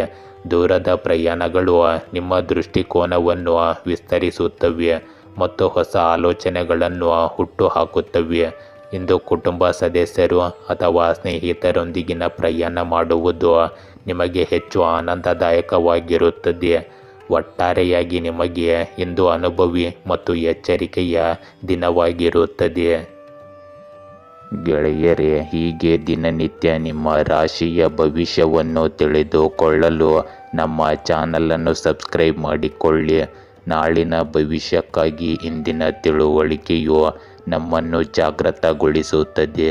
ದೂರದ ಪ್ರಯಾಣಗಳು ನಿಮ್ಮ ದೃಷ್ಟಿಕೋನವನ್ನು ವಿಸ್ತರಿಸುತ್ತವೆ ಮತ್ತು ಹೊಸ ಆಲೋಚನೆಗಳನ್ನು ಹುಟ್ಟುಹಾಕುತ್ತವೆ. ಇಂದು ಕುಟುಂಬ ಸದಸ್ಯರು ಅಥವಾ ಸ್ನೇಹಿತರೊಂದಿಗಿನ ಪ್ರಯಾಣ ಮಾಡುವುದು ನಿಮಗೆ ಹೆಚ್ಚು ಆನಂದದಾಯಕವಾಗಿರುತ್ತದೆ. ಒಟ್ಟಾರೆಯಾಗಿ ನಿಮಗೆ ಇಂದು ಅನುಭವಿ ಮತ್ತು ಎಚ್ಚರಿಕೆಯ ದಿನವಾಗಿರುತ್ತದೆ. ಗೆಳೆಯರೇ, ಹೀಗೆ ದಿನನಿತ್ಯ ನಿಮ್ಮ ರಾಶಿಯ ಭವಿಷ್ಯವನ್ನು ತಿಳಿದುಕೊಳ್ಳಲು ನಮ್ಮ ಚಾನಲನ್ನು ಸಬ್ಸ್ಕ್ರೈಬ್ ಮಾಡಿಕೊಳ್ಳಿ. ನಾಳಿನ ಭವಿಷ್ಯಕ್ಕಾಗಿ ಇಂದಿನ ತಿಳುವಳಿಕೆಯು ನಮ್ಮನ್ನು ಜಾಗೃತಗೊಳಿಸುತ್ತದೆ.